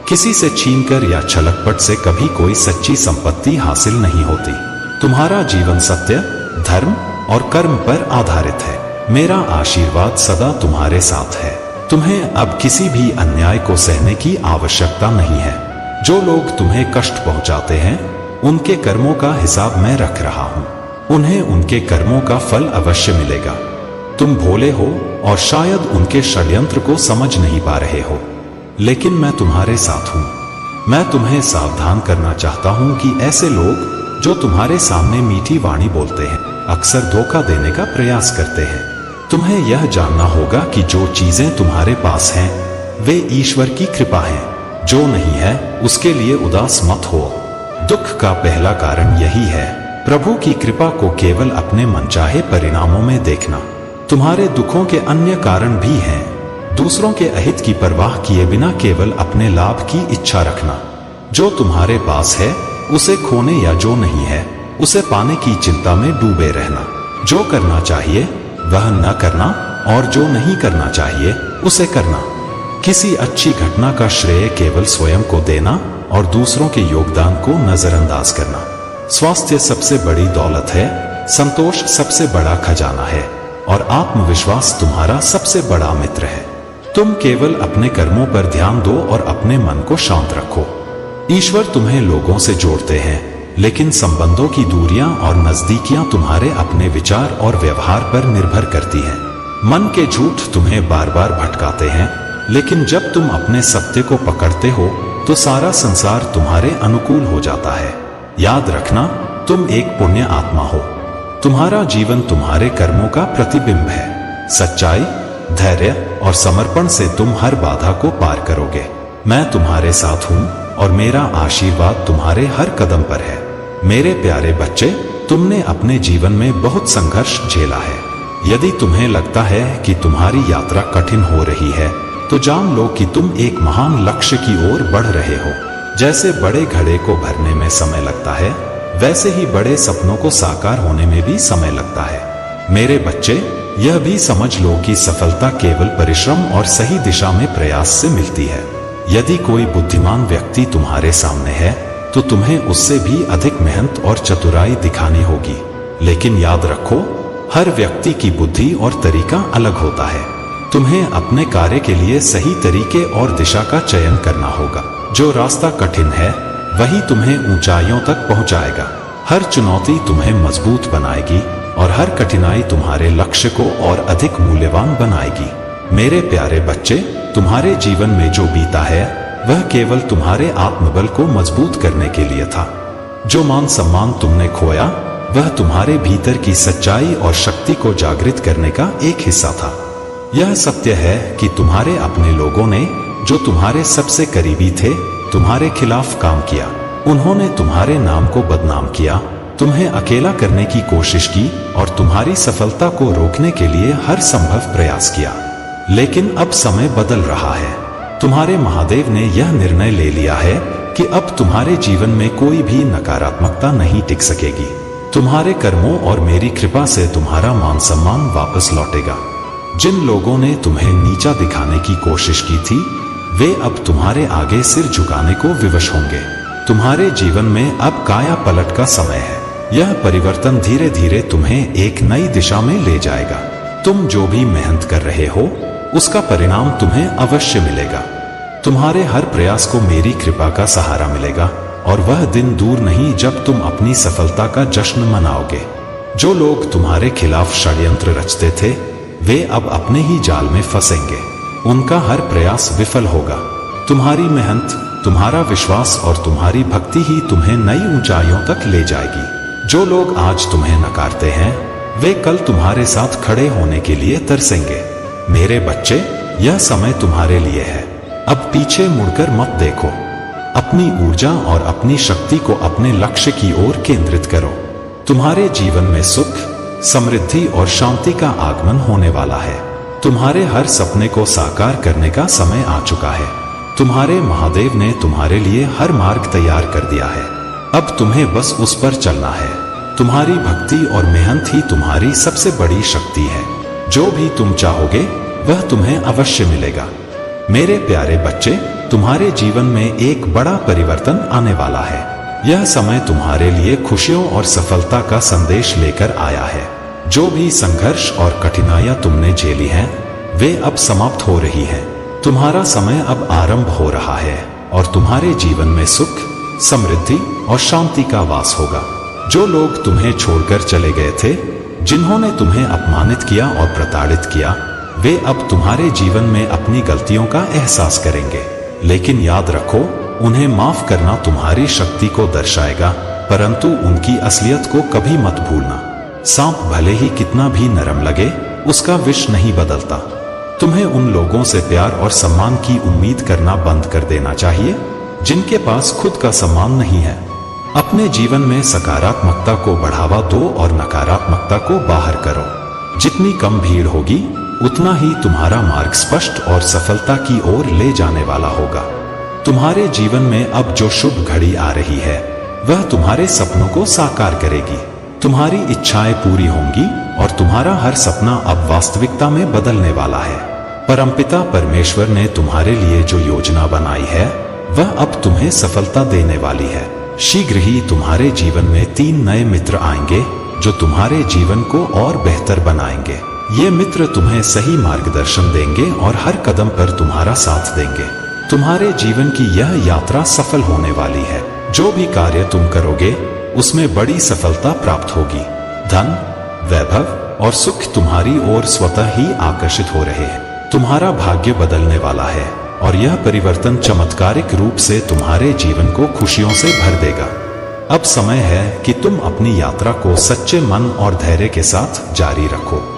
किसी से छीनकर या छलकपट से कभी कोई सच्ची संपत्ति हासिल नहीं होती। तुम्हारा जीवन सत्य, धर्म और कर्म पर आधारित है। मेरा आशीर्वाद सदा तुम्हारे साथ है। तुम्हें अब किसी भी अन्याय को सहने की आवश्यकता नहीं है। जो लोग तुम्हें कष्ट पहुंचाते हैं, उनके कर्मों का हिसाब मैं रख रहा हूं। उन्हें उनके कर्मों का फल अवश्य मिलेगा। तुम भोले हो और शायद उनके षड्यंत्र को समझ नहीं पा रहे हो, लेकिन मैं तुम्हारे साथ हूं। मैं तुम्हें सावधान करना चाहता हूं कि ऐसे लोग जो तुम्हारे सामने मीठी वाणी बोलते हैं, अक्सर धोखा देने का प्रयास करते हैं। तुम्हें यह जानना होगा कि जो चीजें तुम्हारे पास हैं, वे ईश्वर की कृपा हैं। जो नहीं है, उसके लिए उदास मत हो। दुख का पहला कारण यही है, प्रभु की कृपा को केवल अपने मनचाहे परिणामों में देखना। तुम्हारे दुखों के अन्य कारण भी हैं। दूसरों के अहित की परवाह किए बिना केवल अपने लाभ की इच्छा रखना। जो तुम्हारे पास है उसे खोने या जो नहीं है उसे पाने की चिंता में डूबे रहना। जो करना चाहिए वह न करना और जो नहीं करना चाहिए उसे करना। किसी अच्छी घटना का श्रेय केवल स्वयं को देना और दूसरों के योगदान को नजरअंदाज करना। स्वास्थ्य सबसे बड़ी दौलत है, संतोष सबसे बड़ा खजाना है और आत्मविश्वास तुम्हारा सबसे बड़ा मित्र है। तुम केवल अपने कर्मों पर ध्यान दो और अपने मन को शांत रखो। ईश्वर तुम्हें लोगों से जोड़ते हैं, लेकिन संबंधों की दूरियां और नजदीकियां तुम्हारे अपने विचार और व्यवहार पर निर्भर करती हैं। मन के झूठ तुम्हें बार बार भटकाते हैं, लेकिन जब तुम अपने सत्य को पकड़ते हो तो सारा संसार तुम्हारे अनुकूल हो जाता है। याद रखना, तुम एक पुण्य आत्मा हो। तुम्हारा जीवन तुम्हारे कर्मों का प्रतिबिंब है। सच्चाई, धैर्य और समर्पण से तुम हर बाधा को पार करोगे। मैं तुम्हारे साथ हूं और मेरा आशीर्वाद तुम्हारे हर कदम पर है। मेरे प्यारे बच्चे, तुमने अपने जीवन में बहुत संघर्ष झेला है। यदि तुम्हें लगता है कि तुम्हारी यात्रा कठिन हो रही है, तो जान लो कि तुम एक महान लक्ष्य की ओर बढ़ रहे हो। जैसे बड़े घड़े को भरने में समय लगता है, वैसे ही बड़े सपनों को साकार होने में भी समय लगता है। मेरे बच्चे, यह भी समझ लो कि सफलता केवल परिश्रम और सही दिशा में प्रयास से मिलती है। यदि कोई बुद्धिमान व्यक्ति तुम्हारे सामने है, तो तुम्हें उससे भी अधिक मेहनत और चतुराई दिखानी होगी। लेकिन याद रखो, हर व्यक्ति की बुद्धि और तरीका अलग होता है। तुम्हें अपने कार्य के लिए सही तरीके और दिशा का चयन करना होगा। जो रास्ता कठिन है, वही तुम्हें ऊंचाइयों तक पहुंचाएगा। हर चुनौती तुम्हें मजबूत बनाएगी और हर कठिनाई तुम्हारे लक्ष्य को और अधिक मूल्यवान बनाएगी। मेरे प्यारे बच्चे, तुम्हारे जीवन में जो बीता है, वह केवल तुम्हारे आत्मबल को मजबूत करने के लिए था। जो मान सम्मान तुमने खोया, वह तुम्हारे भीतर की सच्चाई और शक्ति को जागृत करने का एक हिस्सा था। यह सत्य है कि तुम्हारे अपने लोगों ने, जो तुम्हारे सबसे करीबी थे, तुम्हारे खिलाफ काम किया। उन्होंने तुम्हारे नाम को बदनाम किया, तुम्हें अकेला करने की कोशिश की और तुम्हारी सफलता को रोकने के लिए हर संभव प्रयास किया। लेकिन अब समय बदल रहा है। तुम्हारे महादेव ने यह निर्णय ले लिया है कि अब तुम्हारे जीवन में कोई भी नकारात्मकता नहीं टिक सकेगी। तुम्हारे कर्मों और मेरी कृपा से तुम्हारा मान सम्मान वापस लौटेगा। जिन लोगों ने तुम्हें नीचा दिखाने की कोशिश की थी, वे अब तुम्हारे आगे सिर झुकाने को विवश होंगे। तुम्हारे जीवन में अब काया पलट का समय है। यह परिवर्तन धीरे धीरे तुम्हें एक नई दिशा में ले जाएगा। तुम जो भी मेहनत कर रहे हो, उसका परिणाम तुम्हें अवश्य मिलेगा। तुम्हारे हर प्रयास को मेरी कृपा का सहारा मिलेगा और वह दिन दूर नहीं जब तुम अपनी सफलता का जश्न मनाओगे। जो लोग तुम्हारे खिलाफ षड्यंत्र रचते थे, वे अब अपने ही जाल में फंसेंगे। उनका हर प्रयास विफल होगा। तुम्हारी मेहनत, तुम्हारा विश्वास और तुम्हारी भक्ति ही तुम्हें नई ऊंचाइयों तक ले जाएगी। जो लोग आज तुम्हें नकारते हैं, वे कल तुम्हारे साथ खड़े होने के लिए तरसेंगे। मेरे बच्चे, यह समय तुम्हारे लिए है। अब पीछे मुड़कर मत देखो। अपनी ऊर्जा और अपनी शक्ति को अपने लक्ष्य की ओर केंद्रित करो। तुम्हारे जीवन में सुख, समृद्धि और शांति का आगमन होने वाला है। तुम्हारे हर सपने को साकार करने का समय आ चुका है। तुम्हारे महादेव ने तुम्हारे लिए हर मार्ग तैयार कर दिया है। अब तुम्हें बस उस पर चलना है। तुम्हारी भक्ति और मेहनत ही तुम्हारी सबसे बड़ी शक्ति है। जो भी तुम चाहोगे, वह तुम्हें अवश्य मिलेगा। मेरे प्यारे बच्चे, तुम्हारे जीवन में एक बड़ा परिवर्तन आने वाला है। यह समय तुम्हारे लिए खुशियों और सफलता का संदेश लेकर आया है। जो भी संघर्ष और कठिनाइयां तुमने झेली हैं, वे अब समाप्त हो रही हैं। तुम्हारा समय अब आरंभ हो रहा है और तुम्हारे जीवन में सुख, समृद्धि और शांति का वास होगा। जो लोग तुम्हें छोड़कर चले गए थे, जिन्होंने तुम्हें अपमानित किया और प्रताड़ित किया, वे अब तुम्हारे जीवन में अपनी गलतियों का एहसास करेंगे। लेकिन याद रखो, उन्हें माफ करना तुम्हारी शक्ति को दर्शाएगा, परंतु उनकी असलियत को कभी मत भूलना। सांप भले ही कितना भी नरम लगे, उसका विष नहीं बदलता। तुम्हें उन लोगों से प्यार और सम्मान की उम्मीद करना बंद कर देना चाहिए, जिनके पास खुद का सम्मान नहीं है। अपने जीवन में सकारात्मकता को बढ़ावा दो और नकारात्मकता को बाहर करो। जितनी कम भीड़ होगी, उतना ही तुम्हारा मार्ग स्पष्ट और सफलता की ओर ले जाने वाला होगा। तुम्हारे जीवन में अब जो शुभ घड़ी आ रही है, वह तुम्हारे सपनों को साकार करेगी। तुम्हारी इच्छाएं पूरी होंगी और तुम्हारा हर सपना अब वास्तविकता में बदलने वाला है। परमपिता परमेश्वर ने तुम्हारे लिए जो योजना बनाई है, वह अब तुम्हें सफलता देने वाली है। शीघ्र ही तुम्हारे जीवन में 3 नए मित्र आएंगे, जो तुम्हारे जीवन को और बेहतर बनाएंगे। ये मित्र तुम्हें सही मार्गदर्शन देंगे और हर कदम पर तुम्हारा साथ देंगे। तुम्हारे जीवन की यह यात्रा सफल होने वाली है। जो भी कार्य तुम करोगे उसमें बड़ी सफलता प्राप्त होगी। धन, वैभव और सुख तुम्हारी ओर स्वतः ही आकर्षित हो रहे हैं। तुम्हारा भाग्य बदलने वाला है और यह परिवर्तन चमत्कारिक रूप से तुम्हारे जीवन को खुशियों से भर देगा। अब समय है कि तुम अपनी यात्रा को सच्चे मन और धैर्य के साथ जारी रखो।